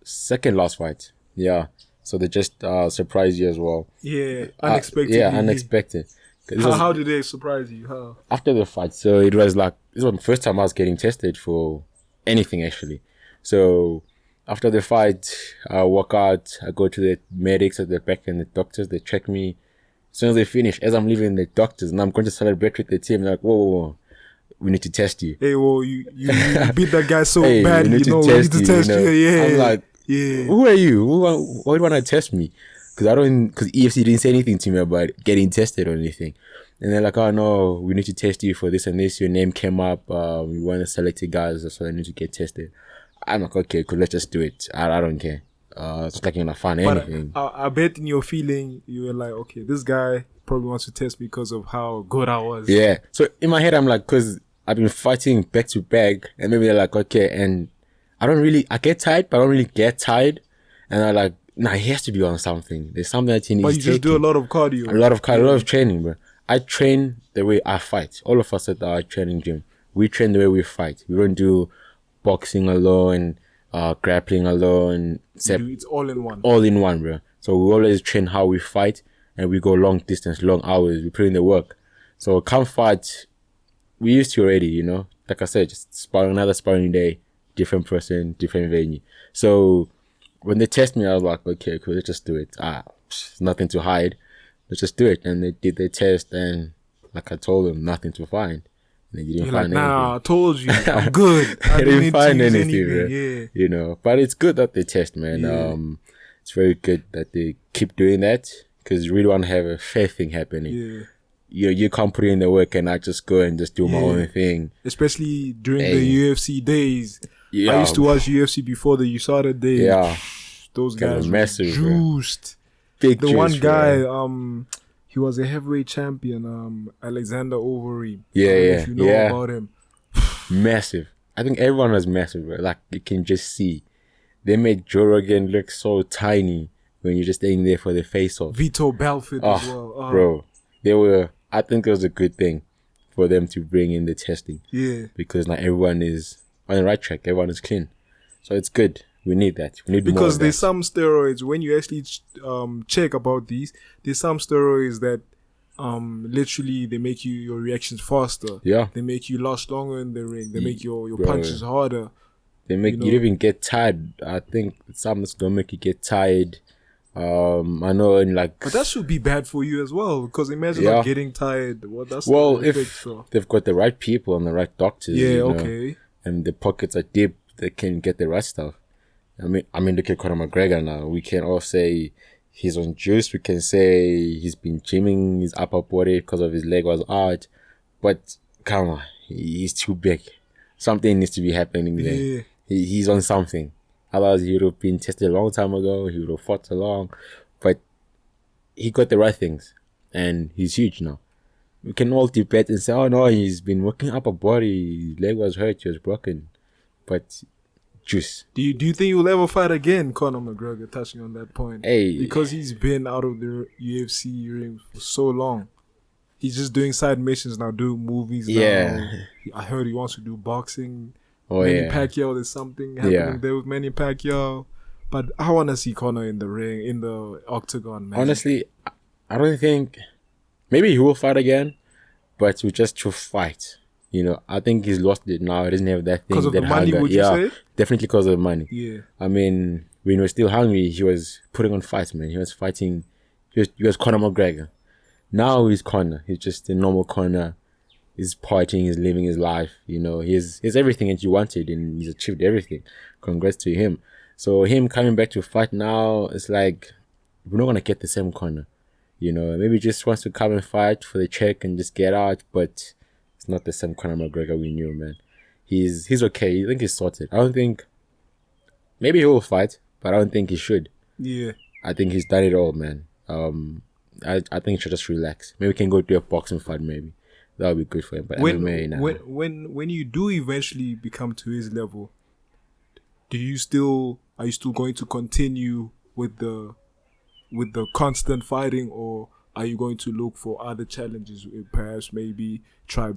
second last fight. Yeah. So they just surprised you as well. Yeah, unexpected. Unexpected. How did they surprise you? How? After the fight, so it was like, this was the first time I was getting tested for anything actually. So after the fight, I walk out, I go to the medics at the back and the doctors, they check me. As soon as they finish, as I'm leaving the doctors, and I'm going to celebrate with the team, like, whoa, we need to test you. Hey, well, you beat that guy so hey, badly, we need to test you. Yeah. I'm like, who are you? Why do you want to test me? Because EFC didn't say anything to me about getting tested or anything. And they're like, oh no, we need to test you for this and this. Your name came up. We want to select guys, so I need to get tested. I'm like, okay, cool, let's just do it. I don't care. It's like you're not fun anything. I bet in your feeling, you were like, okay, this guy probably wants to test me because of how good I was. Yeah. So in my head, I'm like, because I've been fighting back to back, and maybe they're like, okay, and I get tired, but I don't really get tired. And I'm like, nah, he has to be on something. There's something that he needs to But you just do a lot of cardio. A lot of training, bro. I train the way I fight. All of us at our training gym, we train the way we fight. We don't do boxing alone, grappling alone. It's all in one. All in one, bro. So we always train how we fight, and we go long distance, long hours. We put in the work. So come fight, we used to already, you know. Like I said, just another sparring day, different person, different venue. So when they test me, I was like, okay, cool, let's just do it. Nothing to hide. let's just do it. And they did their test, and like I told them, nothing to find. And they didn't You're find like, anything. nah, I told you, I'm good. I They didn't need to find use anything, bro. Yeah. You know, but it's good that they test, man. Yeah. It's very good that they keep doing that, because you really want to have a fair thing happening. Yeah. You can't put in the work and I just go and just do my Yeah. own thing. Especially during Hey. the UFC days. Yeah. I used to watch UFC before the USADA days. Yeah, Those Guys guys are were massive, bro. juiced. big The juice, one bro. guy, he was a heavyweight champion, Alexander Overeem. Yeah, I don't know yeah, if you know yeah. about him. Massive. I think everyone was massive, bro. Like, you can just see. They made Joe Rogan look so tiny when you're just staying there for the face-off. Vito Belfort as well. Bro, they were. I think it was a good thing for them to bring in the testing, Yeah. because now everyone is on the right track. Everyone is clean, so it's good. We need that. We need more Because of there's that. some steroids, when you actually check about these, there's some steroids that literally they make your reactions faster. Yeah, They make you last longer in the ring. They make your Bro. punches harder. they make you know. you even get tired. I think some that's gonna make you get tired. I know, in like. But that should be bad for you as well. Because imagine Yeah. not getting tired. Well, that's Well, the effect, if so. they've got the right people and the right doctors, Yeah, you know, okay. and the pockets are deep, they can get the right stuff. I mean, look at Conor McGregor now. We can all say he's on juice. We can say he's been gymming his upper body because of his leg was out. But come on, he's too big. Something needs to be happening there. Yeah. He's on something. Otherwise, he would have been tested a long time ago. He would have fought along. But he got the right things. And he's huge now. We can all debate and say, oh no, he's been working upper body. His leg was hurt. He was broken. But juice. Do you think you'll ever fight again, Conor McGregor, touching on that point? Hey. Because he's been out of the UFC ring for so long. He's just doing side missions now, doing movies Yeah. now. I heard he wants to do boxing. Oh, Manny yeah. Pacquiao, there's something happening Yeah. there with Manny Pacquiao. But I want to see Conor in the ring, in the octagon, man. Honestly, I don't think... Maybe he will fight again. But just to fight. You know, I think he's lost it now. He doesn't have that thing. Because of that the money, hunger. would you say? Definitely because of the money. Yeah. I mean, when he was still hungry, he was putting on fights, man. He was fighting. He was Conor McGregor. Now he's Conor. He's just a normal Conor. He's partying. He's living his life. You know, he's everything that you wanted, and he's achieved everything. Congrats to him. So him coming back to fight now, it's like we're not gonna get the same Conor. You know, maybe he just wants to come and fight for the check and just get out, but it's not the same Conor McGregor we knew, man. He's okay. I think he's sorted. I don't think... Maybe he will fight, but I don't think he should. Yeah. I think he's done it all, man. I think he should just relax. Maybe we can go do a boxing fight, maybe. That would be good for him. But MMA now. When you do eventually become to his level, are you still going to continue with the constant fighting, or are you going to look for other challenges? Perhaps maybe try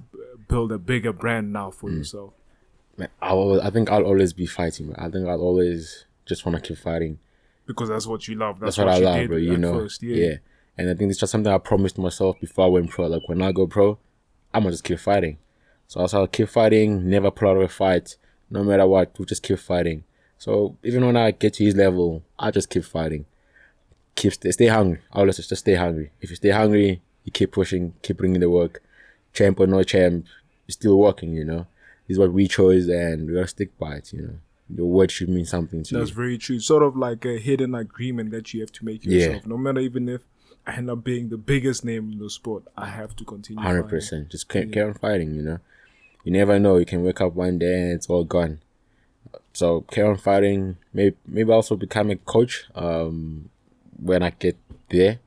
build a bigger brand now for yourself. Man, I think I'll always be fighting, man. I think I'll always just want to keep fighting. Because that's what you love. That's That's what I you love, did bro. You at know, first. Yeah. And I think it's just something I promised myself before I went pro. Like, when I go pro, I'm gonna just keep fighting. So I'll keep fighting, never pull out of a fight, no matter what. We'll just keep fighting. So even when I get to his level, I'll just keep fighting. Stay hungry. I'll just stay hungry. If you stay hungry, you keep pushing, keep bringing the work. Champ or no champ, you're still working. You know, this is what we chose, and we gotta stick by it. You know, the word should mean something to That's you. very true. Sort of like a hidden agreement that you have to make yourself. No matter even if I end up being the biggest name in the sport, I have to continue. 100%. Just carry on fighting, you know. You never know. You can wake up one day and it's all gone. So carry on fighting. Maybe also become a coach when I get there.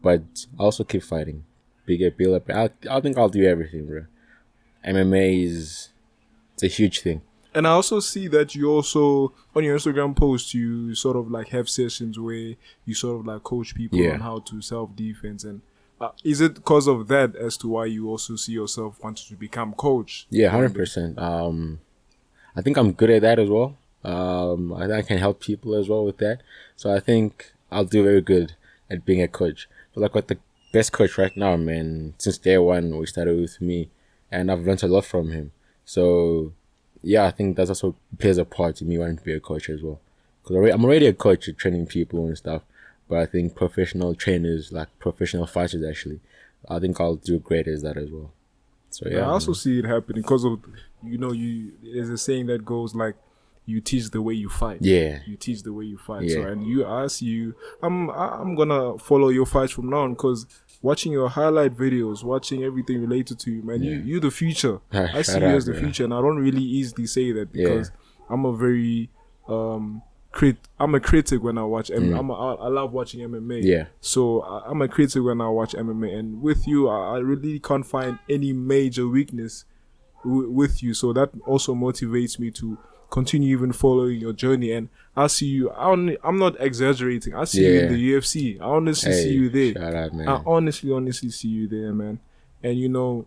But also keep fighting. Build up. I think I'll do everything, bro. MMA it's a huge thing. And I also see that you also, on your Instagram post, you sort of like have sessions where you sort of like coach people Yeah. on how to self-defense. And is it because of that as to why you also see yourself wanting to become coach? Yeah, 100%. I think I'm good at that as well. I think I can help people as well with that. So I think I'll do very good at being a coach. But like, what the best coach right now, man, since day one, we started with me, and I've learned a lot from him. So yeah, I think that also plays a part in me wanting to be a coach as well. Because I'm already a coach at training people and stuff. but I think professional trainers, like professional fighters, actually, I think I'll do great as that as well. So yeah, I also see it happening because of, there's a saying that goes like, you teach the way you fight. Yeah. You teach the way you fight. Yeah. So, and I see you. I'm gonna follow your fights from now on, because watching your highlight videos, watching everything related to you, man, you the future. I see you as the future, and I don't really easily say that because I'm a very I'm a critic when I watch MMA. I love watching MMA. Yeah. So I'm a critic when I watch MMA, and with you, I really can't find any major weakness with you. So that also motivates me to continue even following your journey. And I see you. I'm not exaggerating. I see you in the UFC. I honestly see you there. Shout out, man. I honestly see you there, man. And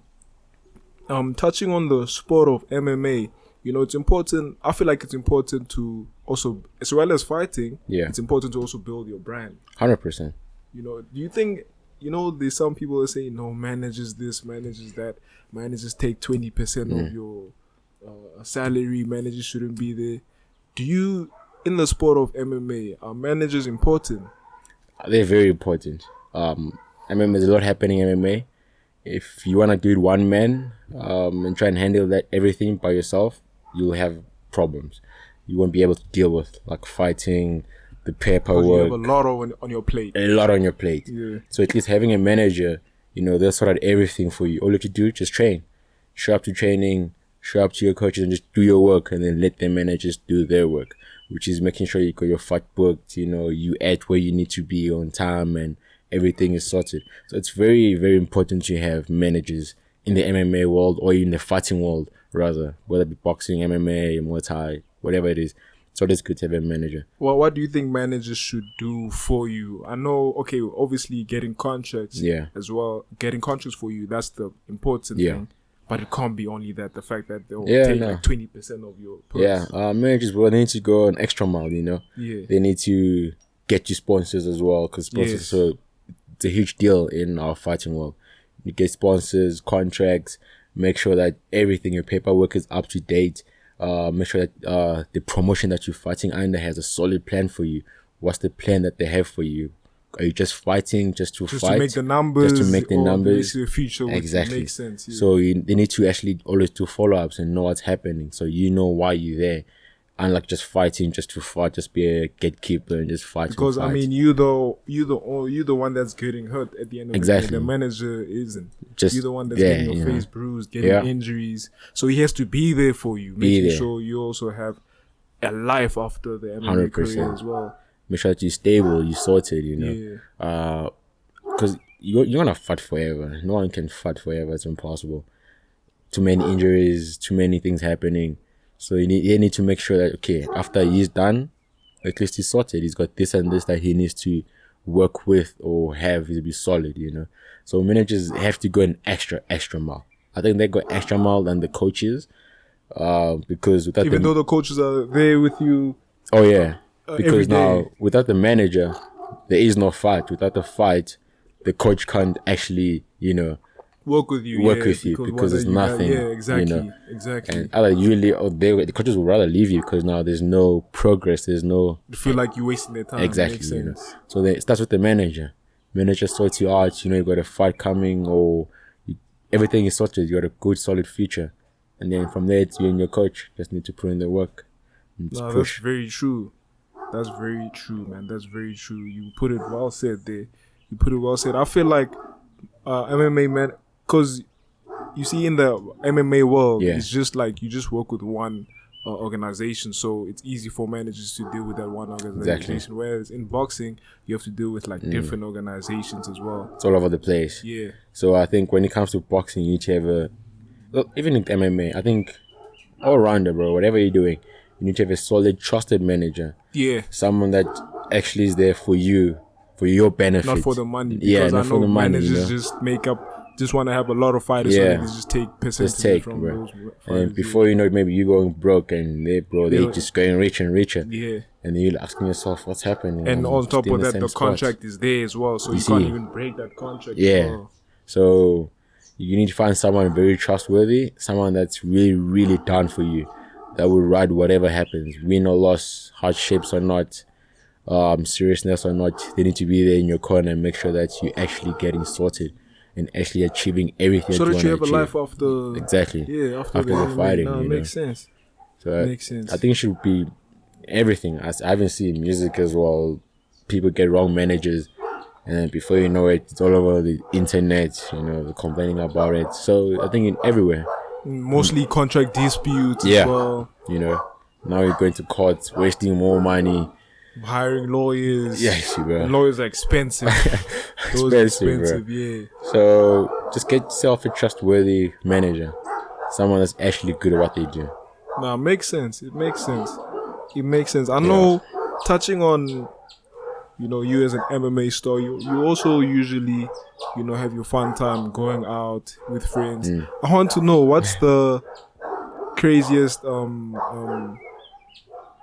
touching on the sport of MMA, it's important. I feel like it's important to also, as well as fighting, it's important to also build your brand. 100%. Do you think, there's some people that say, no, managers this, managers that, managers take 20% of your salary, managers shouldn't be there. Do you, in the sport of MMA, are managers important? They're very important. MMA, there's a lot happening in MMA. If you want to do it one man and try and handle everything by yourself, you'll have problems. You won't be able to deal with like fighting, the paperwork. You have a lot on your plate. A lot on your plate. Yeah. So at least having a manager, they'll sort out everything for you. All you have to do, just train. Show up to training, show up to your coaches and just do your work, and then let the managers do their work, which is making sure you got your fight booked, you at where you need to be on time and everything is sorted. So it's very, very important to have managers in the MMA world, or in the fighting world rather, whether it be boxing, MMA, Muay Thai, whatever it is. So it's good to have a manager. Well, what do you think managers should do for you? I know, okay, obviously getting contracts as well. Getting contracts for you, that's the important thing. But it can't be only that. The fact that they'll take like 20% of your purse. Managers, they need to go an extra mile, Yeah. They need to get you sponsors as well, because sponsors it's a huge deal in our fighting world. You get sponsors, contracts, make sure that everything, your paperwork is up to date. Make sure that the promotion that you're fighting under has a solid plan for you. What's the plan that they have for you? Are you just fighting just to fight? To make the numbers. Just to make the numbers. The future exactly. Makes sense. Yeah. So they need to actually always do follow-ups and know what's happening. So you know why you're there. Unlike just fighting just to fight, just be a gatekeeper and just fight. Because I mean, you're the one that's getting hurt at the end of the day. The manager isn't. You're the one that's getting your face bruised, getting injuries. So he has to be there for you, making sure you also have a life after the MMA career as well. Make sure that you're stable, you're sorted, because you're gonna fight forever. No one can fight forever. It's impossible. Too many injuries, too many things happening. So you need to make sure that, okay, after he's done, at least he's sorted. He's got this and this that he needs to work with or have to be solid, So managers have to go an extra mile. I think they go extra mile than the coaches, because without even though the coaches are there with you. Oh yeah, because now without the manager, there is no fight. Without the fight, the coach can't actually, work with you because there's nothing. Exactly. And either the coaches would rather leave you because now there's no progress. There's no. You feel like you're wasting their time. Exactly. So it starts with the manager. Manager sorts you out. You got a fight coming, or everything is sorted. You got a good solid future, and then from there it's you and your coach just need to put in the work. No, that's very true. That's very true, man. That's very true. You put it well said there. I feel like MMA, man, because you see in the MMA world, it's just like you just work with one organization, so it's easy for managers to deal with that one organization. Exactly. Whereas in boxing, you have to deal with like different organizations as well. It's all over the place. Yeah. So I think when it comes to boxing, you need to have even in MMA, I think all rounder, bro, whatever you're doing, you need to have a solid, trusted manager. Yeah. Someone that actually is there for you, for your benefit. Not for the money. Because I know managers just want to have a lot of fighters, so they just take percentages from those fighters. And before you know it, maybe you're going broke and they just going richer and richer. Yeah. And then you're asking yourself, what's happening? And on top of that, the contract is there as well, so you can't even break that contract. Yeah. So you need to find someone very trustworthy, someone that's really, really down for you, that will ride whatever happens, win or loss, hardships or not. seriousness or not, they need to be there in your corner and make sure that you're actually getting sorted and actually achieving everything So that you have a achieve. life after. Exactly. Yeah, after After the MMA. fighting, No, you it know. makes sense. So Makes sense. I think it should be everything. I haven't seen music as well. People get wrong managers, and then before you know it, it's all over the internet. You know, they're complaining about it. So I think in everywhere, Mostly contract disputes Yeah. as well. you know, now you're going to court, wasting more money. Hiring lawyers. Yes, bro. Lawyers are expensive. Those Expensive, expensive, yeah. So just get yourself a trustworthy manager, someone that's actually good at what they do. Nah, makes sense. It makes sense. It makes sense. I know, touching on, you as an MMA star, you also usually, have your fun time going out with friends. I want to know, what's the craziest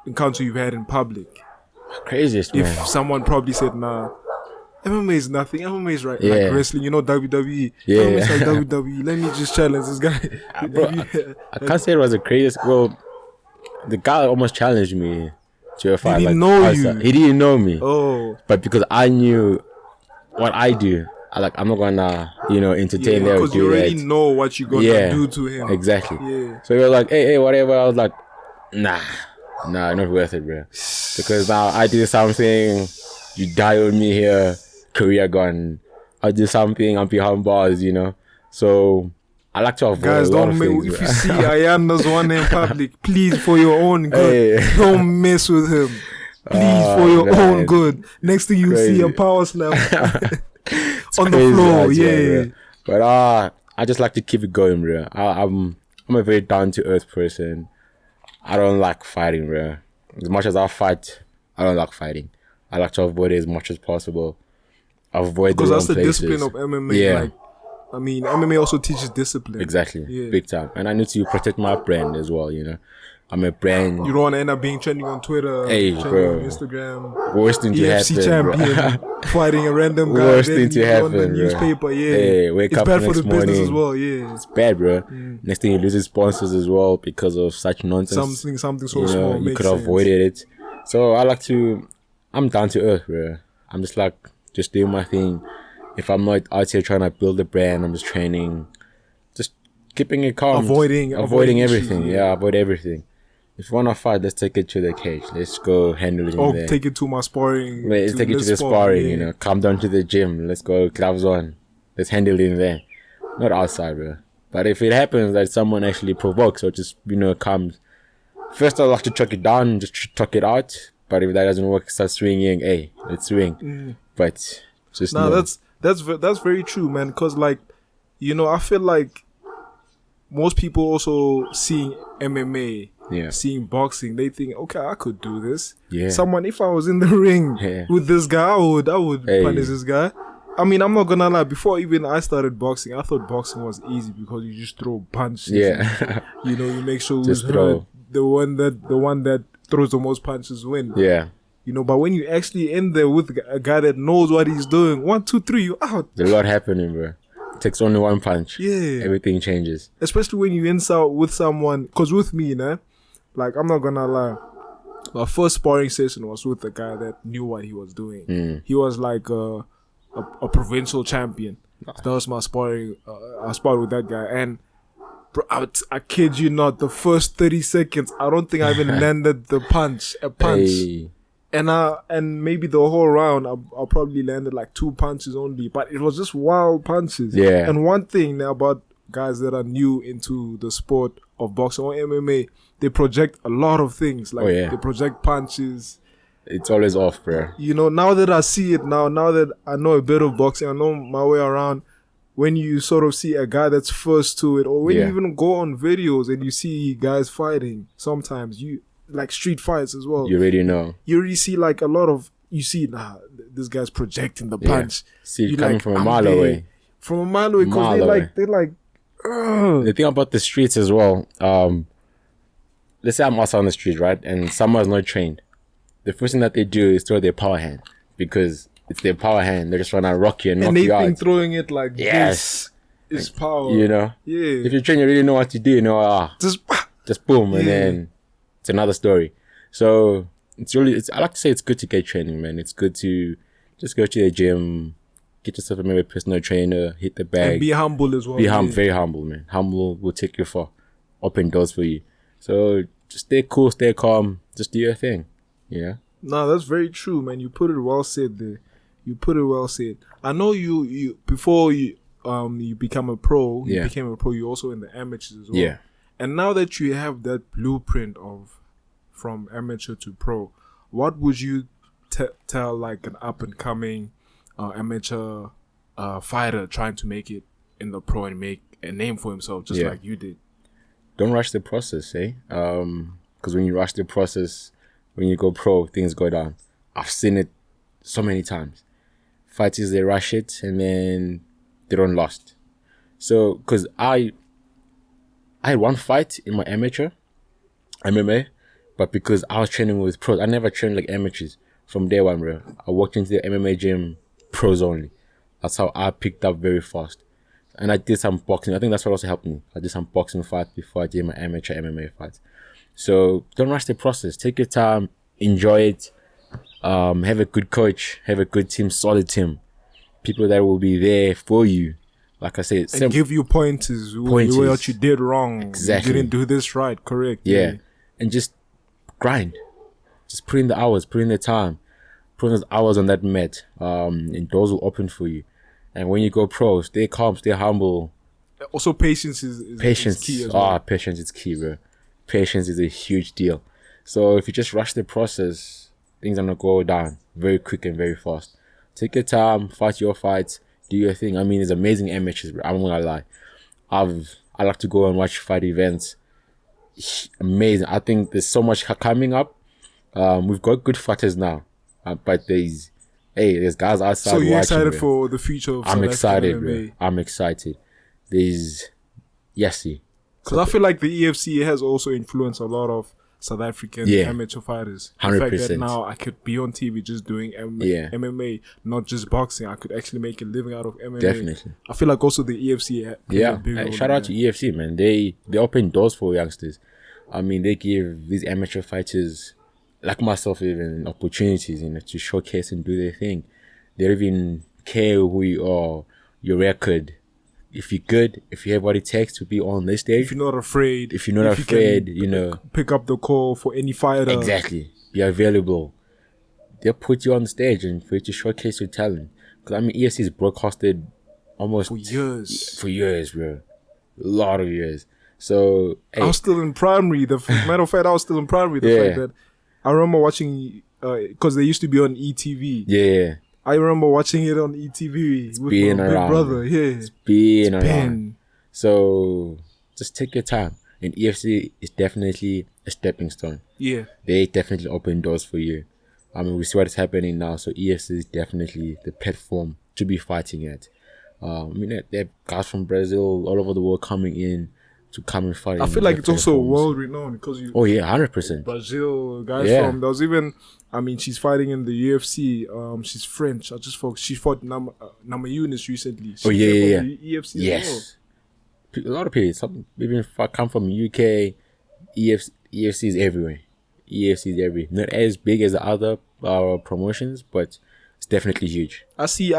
encounter you've had in public? Craziest, If man. someone probably said, nah, MMA is nothing. MMA is like Yeah. wrestling, WWE. Yeah. MMA is like WWE. Let me just challenge this guy. Bro, I can't say it was the craziest. Well, the guy almost challenged me to a fight. He didn't know outside. you. He didn't know me. Oh, But because I knew what I do, I'm not gonna, entertain that or because you do already that. know what you're gonna do to him. Exactly. Yeah. So he was like, hey, whatever. I was like, nah, not worth it, bro. Because now I do something, you die on me here, career gone. I do something, I'm behind bars, So I like to avoid Guys, a lot don't of make, things. if bro. you see Ayanda Zwane in public, please, for your own good, Hey. don't mess with him. Please, for your man. own good. Next thing you see, a Crazy. power slam on the Crazy floor. as well, Yeah. bro. But I just like to keep it going, bro. I'm a very down to earth person. I don't like fighting, bro. As much as I fight, I don't like fighting. I like to avoid it as much as possible. Avoid Because the that's wrong the places. discipline of MMA. Yeah. Like, I mean, MMA also teaches discipline. Exactly, Yeah. big time. And I need to protect my brand as well. I'm a brand. You don't want to end up being trending on Twitter, Hey, trending bro. on Instagram. Worst thing to EFC happen, champion bro. fighting a random guy. Worst then thing to you go on the happen, bro. newspaper. Yeah, Hey, wake it's up bad for next the business as morning. well. Yeah, It's bad, bro. Next thing you lose sponsors as well because of such nonsense. something so small. You makes could have sense. avoided it. So I'm down to earth, bro. I'm just doing my thing. If I'm not out here trying to build a brand, I'm just training, just keeping it calm, Avoiding everything. issues, Yeah, avoid everything. If you wanna fight, let's take it to the cage. Let's go handle it Oh, in there. take it to my sparring. Let's take it to this the spot, sparring. yeah. Come down to the gym. Let's go gloves on. Let's handle it in there, not outside, bro. But if it happens that someone actually provokes or just comes, first I like to chuck it down, just chuck it out. But if that doesn't work, start swinging. Hey, let's swing. But just Nah, know. that's very true, man. Cause I feel like most people also seeing MMA, Yeah. seeing boxing, they think, okay, I could do this. Yeah. Someone, if I was in the ring Yeah. with this guy, I would Hey. punish this guy. I mean, I'm not gonna lie. Before even I started boxing, I thought boxing was easy because you just throw punches. Yeah. You make sure Just who's throw. hurt. The one that throws the most punches win. Yeah. But when you actually in there with a guy that knows what he's doing, 1, 2, 3, you out. There's a lot happening, bro. It takes only one punch. Yeah. Everything changes. Especially when you insult with someone. Cause with me, I'm not gonna lie. My first sparring session was with a guy that knew what he was doing. He was like a provincial champion. That was my sparring. I sparred with that guy, and bro, I kid you not, the first 30 seconds, I don't think I even landed a punch. Hey. And maybe the whole round, I probably landed like 2 punches only, but it was just wild punches. Yeah. And one thing now about guys that are new into the sport of boxing or MMA, they project a lot of things. Like they project punches. It's always off, bro. Now that I see it now that I know a bit of boxing, I know my way around. When you sort of see a guy that's first to it, or when you even go on videos and you see guys fighting, sometimes you like street fights as well. You already know. You already see like a lot of this guy's projecting the punch. See it You coming like, from a I'm mile there. away. From a mile away, because they're like, The thing about the streets as well, let's say I'm outside on the street, right? And someone's not trained. The first thing that they do is throw their power hand because it's their power hand. They're just trying to rock you and knock and they you out. think throwing it like Yes. this is power. Yeah. Yeah. If you're trained, you really know what to do. Just boom, and then it's another story. So I like to say it's good to get training, man. It's good to just go to the gym, get yourself a personal trainer, hit the bag. And be humble as well. Be very humble, man. Humble will take you far. Open doors for you. So just stay cool, stay calm, just do your thing. Yeah. No, that's very true, man. You put it well said there. You put it well said. I know you before you become a pro, you became a pro, you also in the amateurs as well. Yeah. And now that you have that blueprint of from amateur to pro, what would you tell like an up and coming amateur fighter trying to make it in the pro and make a name for himself just like you did? Don't rush the process, eh? Because when you rush the process, when you go pro, things go down. I've seen it so many times. Fighters, they rush it and then they don't last. So, because I had one fight in my amateur MMA, but because I was training with pros, I never trained like amateurs from day one, bro. I walked into the MMA gym, pros only. That's how I picked up very fast. And I did some boxing. I think that's what also helped me. I did some boxing fights before I did my amateur MMA fights. So don't rush the process. Take your time, enjoy it. Have a good coach, have a good team, solid team. People that will be there for you. Like I said, and give you pointers. What you did wrong. Exactly. You didn't do this right. Correct. Yeah. And just grind. Just put in the hours, put in the time. Put in those hours on that mat. And doors will open for you. And when you go pro, stay calm, stay humble. Also, patience is key as well. Patience is key, bro. Patience is a huge deal. So if you just rush the process, things are gonna go down very quick and very fast. Take your time, fight your fights, do your thing. I mean, it's amazing amateurs, bro. I'm not gonna lie. I like to go and watch fight events. Amazing. I think there's so much coming up. We've got good fighters now, but there's guys outside. So you're watching, excited bro. for the future of I'm excited, MMA. bro. I'm excited. There's because I feel like the EFC has also influenced a lot of South African amateur fighters. 100%. The fact that now I could be on TV just doing MMA, not just boxing. I could actually make a living out of MMA. Definitely. I feel like also the EFC. Shout out to EFC, man. They open doors for youngsters. I mean, they give these amateur fighters like myself even opportunities, to showcase and do their thing. They don't even care who you are, your record. If you're good, if you have what it takes to be on this stage. If you're not afraid. Pick up the call for any fighter. Exactly. Be available. They'll put you on the stage and for you to showcase your talent. Because, I mean, EFC is broadcasted almost... For years. For years, bro. A lot of years. So... I was still in primary. Matter of fact, I was still in primary. The fact that I remember watching... Because they used to be on ETV. Yeah. I remember watching it on ETV with my big brother. Yeah. It's being around. So just take your time. And EFC is definitely a stepping stone. Yeah. They definitely open doors for you. I mean, we see what is happening now. So EFC is definitely the platform to be fighting at. I mean, there are guys from Brazil, all over the world coming in to come and fight. I feel like it's also world renowned because you. Oh yeah, 100%. Brazil guys from. There was even. I mean, she's fighting in the UFC. She's French. She fought Nama Yunus recently. She EFC. Yes. A lot of people. Even if I come from UK, EFC is everywhere. EFC is everywhere. Not as big as the other promotions, but it's definitely huge. I see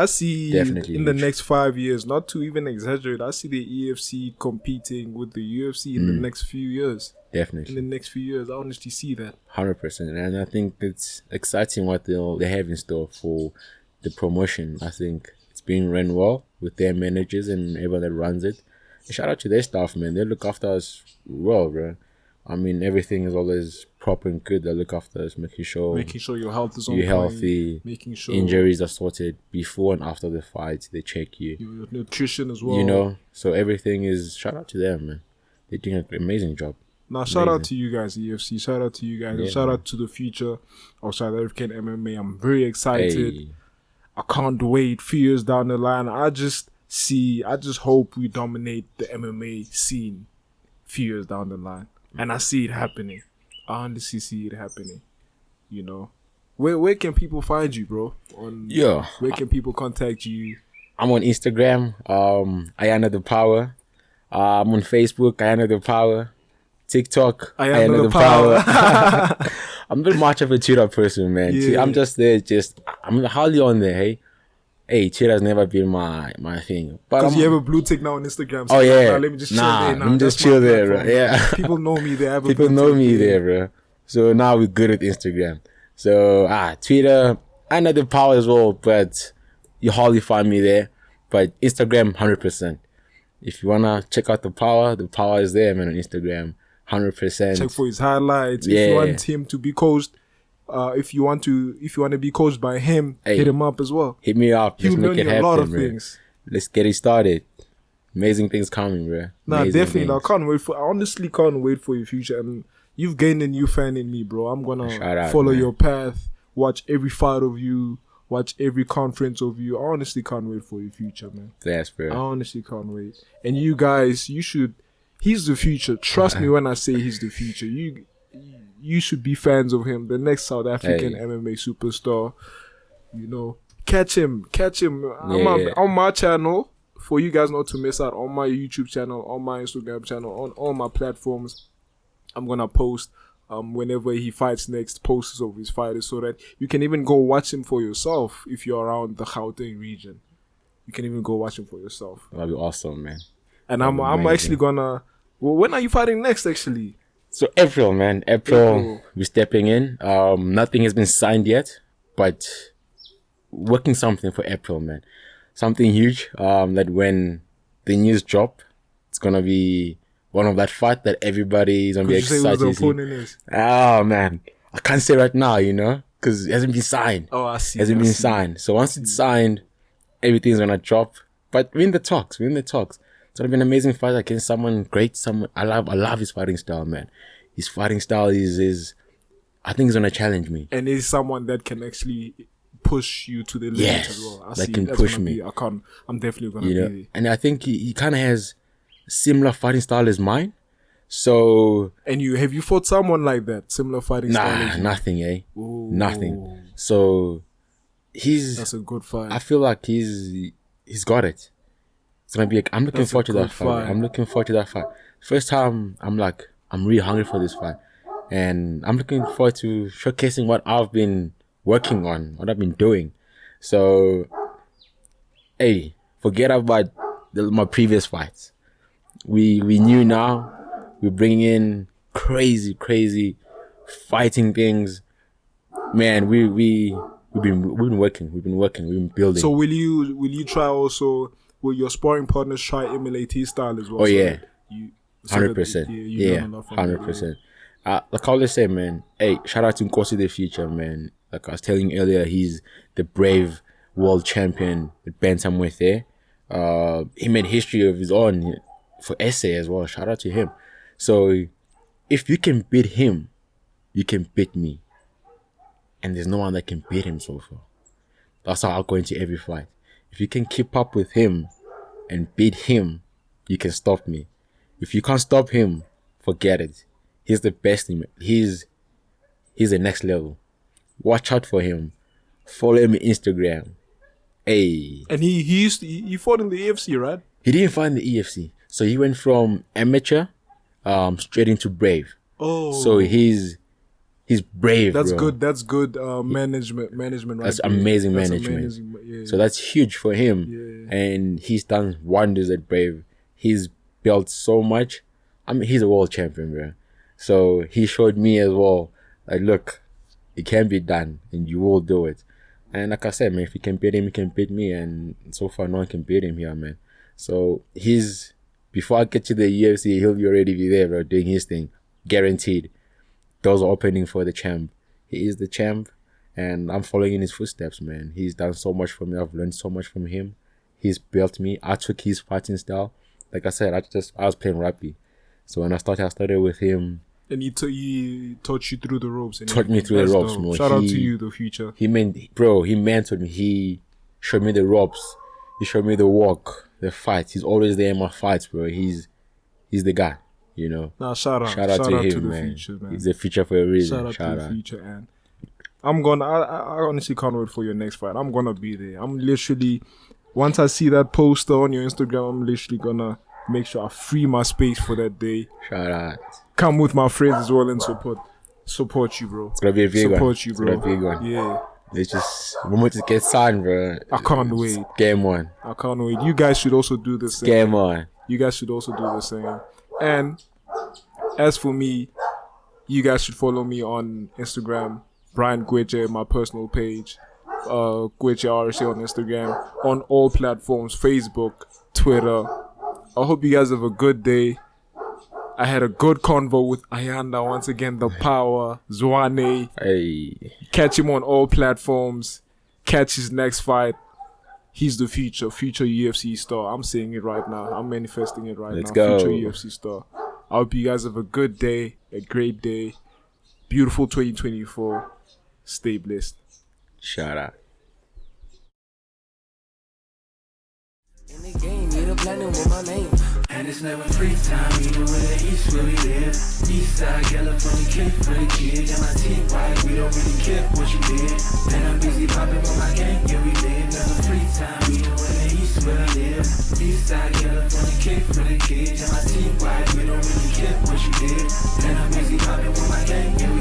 definitely in the next 5 years, not to even exaggerate, I see the EFC competing with the UFC in the next few years. Definitely. In the next few years, I honestly see that. 100%. And I think it's exciting what they have in store for the promotion. I think it's being run well with their managers and everyone that runs it. And shout out to their staff, man. They look after us well, bro. I mean, everything is always proper and good. They look after us, making sure your health is on you're healthy, making sure injuries are sorted before and after the fight. They check you. Your nutrition as well. So everything is, shout out to them, man. They're doing an amazing job. Now, shout out to you guys, EFC. Shout out to you guys. And shout out to the future of South African MMA. I'm very excited. Hey. I can't wait. Few years down the line, I just hope we dominate the MMA scene few years down the line. And I see it happening. I honestly see it happening. Where can people find you, bro? Where can people contact you? I'm on Instagram, Ayanda the Power. I'm on Facebook, Ayanda the Power. TikTok, Ayanda the Power. I'm not much of a Twitter person, man. Yeah. I'm just there. I'm hardly on there. Hey, Twitter's never been my thing. But Because you have a blue tick now on Instagram. Oh yeah. Nah, let me just chill there now. Let me just That's chill my there, bro. platform. Yeah. People know me there. People know me there, bro. So now we're good at Instagram. So Twitter, I know the power as well, but you hardly find me there. But Instagram, 100%. If you wanna check out the power is there, man, on Instagram, 100%. Check for his highlights. Yeah. If you want him to be coached, if you want to be coached by him, hit him up as well. Hit me up. He'll Let's make learn it you happen, a lot of bro. things. Let's get it started. Amazing things coming, bro. Nah, Amazing definitely. I things. can't wait I honestly can't wait for your future. And you've gained a new fan in me, bro. I'm gonna Shout out, follow man. your path, watch every fight of you, watch every conference of you. I honestly can't wait for your future, man. Yes, bro. I honestly can't wait. And you guys, he's the future. Trust me when I say he's the future. You should be fans of him. The next South African MMA superstar. You know, catch him. On my channel. For you guys not to miss out, on my YouTube channel, on my Instagram channel, on all my platforms, I'm gonna post whenever he fights next, posters of his fighters, so that you can even go watch him for yourself if you're around the Gauteng region. You can even go watch him for yourself. That'd be awesome, man. And That'd be I'm amazing. actually gonna. Well, when are you fighting next? Actually, So April, man. April, April. we're stepping in. Nothing has been signed yet, but working something for April, man. Something huge. That when the news drop, it's gonna be one of that fight that everybody is gonna be could you say who excited the to see. opponent is? Oh man, I can't say right now, because it hasn't been signed. Oh, I see. It hasn't I been see. signed. So once it's signed, everything's gonna drop. But we're in the talks. It's gonna be an amazing fight against someone great. I love his fighting style, man. His fighting style is I think he's gonna challenge me. And he's someone that can actually push you to the limit Yes, as well. that can push me. I'm definitely gonna You be know, there. and I think he kind of has similar fighting style as mine. So And have you fought someone like that? Similar fighting style? nah, as you? nothing, Ooh, nothing. So That's a good fight. I feel like he's got it. It's gonna be. I'm looking That's a forward to that good fight. fight. I'm looking forward to that fight. First time, I'm really hungry for this fight, and I'm looking forward to showcasing what I've been working on, what I've been doing. So, hey, forget about my previous fights. We knew now. We're bringing in crazy fighting things. Man, we've been working. We've been building. So will you try also? Will your sparring partners try emulate his style as well? Oh, so yeah. that you- so 100%. that, you Yeah, learn a lot from it, 100%. Like I always say, man, hey, shout out to Nkosi the Future, man. Like I was telling you earlier, he's the brave world champion at bantamweight there. He made history of his own for SA as well. Shout out to him. So if you can beat him, you can beat me. And there's no one that can beat him so far. That's how I'll go into every fight. If you can keep up with him and beat him, you can stop me. If you can't stop him, forget it. He's the best in He's the next level. Watch out for him. Follow him on Instagram. Hey. And he fought in the EFC, right? He didn't find the EFC. So he went from amateur straight into brave. Oh, So he's brave, that's bro. good. That's good management. Right That's there. amazing That's management. amazing, yeah. So that's huge for him. Yeah. And he's done wonders at Brave. He's built so much. I mean, he's a world champion, bro. So he showed me as well, like, look, it can be done and you will do it. And like I said, man, if you can beat him, you can beat me. And so far, no one can beat him here, man. So before I get to the UFC, he'll already be there, bro, doing his thing. Guaranteed. Doors are opening for the champ. He is the champ. And I'm following in his footsteps, man. He's done so much for me. I've learned so much from him. He's built me. I took his fighting style. Like I said, I was playing rugby. So when I started with him. And he taught you through the ropes. And Taught me through the that's ropes, dope. more. Shout out to you, the future. He mentored me. He showed me the ropes. He showed me the walk, the fight. He's always there in my fights, bro. He's the guy, you know. Nah, shout out Shout out to him, the man. future, man. He's the future for a reason. Shout out to the future, and I honestly can't wait for your next fight. I'm gonna be there. I'm literally, once I see that poster on your Instagram, I'm literally gonna make sure I free my space for that day. Shout out. Come with my friends as well and support. Support you, bro. It's gonna be a big one. Support you, It's bro. gonna be a big one. Yeah. It's just we want to get signed, bro. I can't wait. Game on. I can't wait. You guys should also do the same. Game on. You guys should also do the same. And as for me, you guys should follow me on Instagram, Brian Kwetche, my personal page, Kwetche RSA on Instagram, on all platforms, Facebook, Twitter. I hope you guys have a good day. I had a good convo with Ayanda once again, the power, Zwane. Hey. Catch him on all platforms. Catch his next fight. He's the future UFC star. I'm saying it right now. I'm manifesting it right Let's now. go. Future UFC star. I hope you guys have a good day, a great day. Beautiful 2024. Stay blessed. Shout out. In the game, yeah, the platinum with my name. And it's never free time, even with the East where we live. East side, California, kid for the kids. And my teeth white, we don't really care what you did. And I'm busy popping with my gang, yeah, we live. Never free time, even with the East where I live. East side, California, kid for the kids. And my teeth white, we don't really care what you did. And I'm busy popping with my gang, yeah,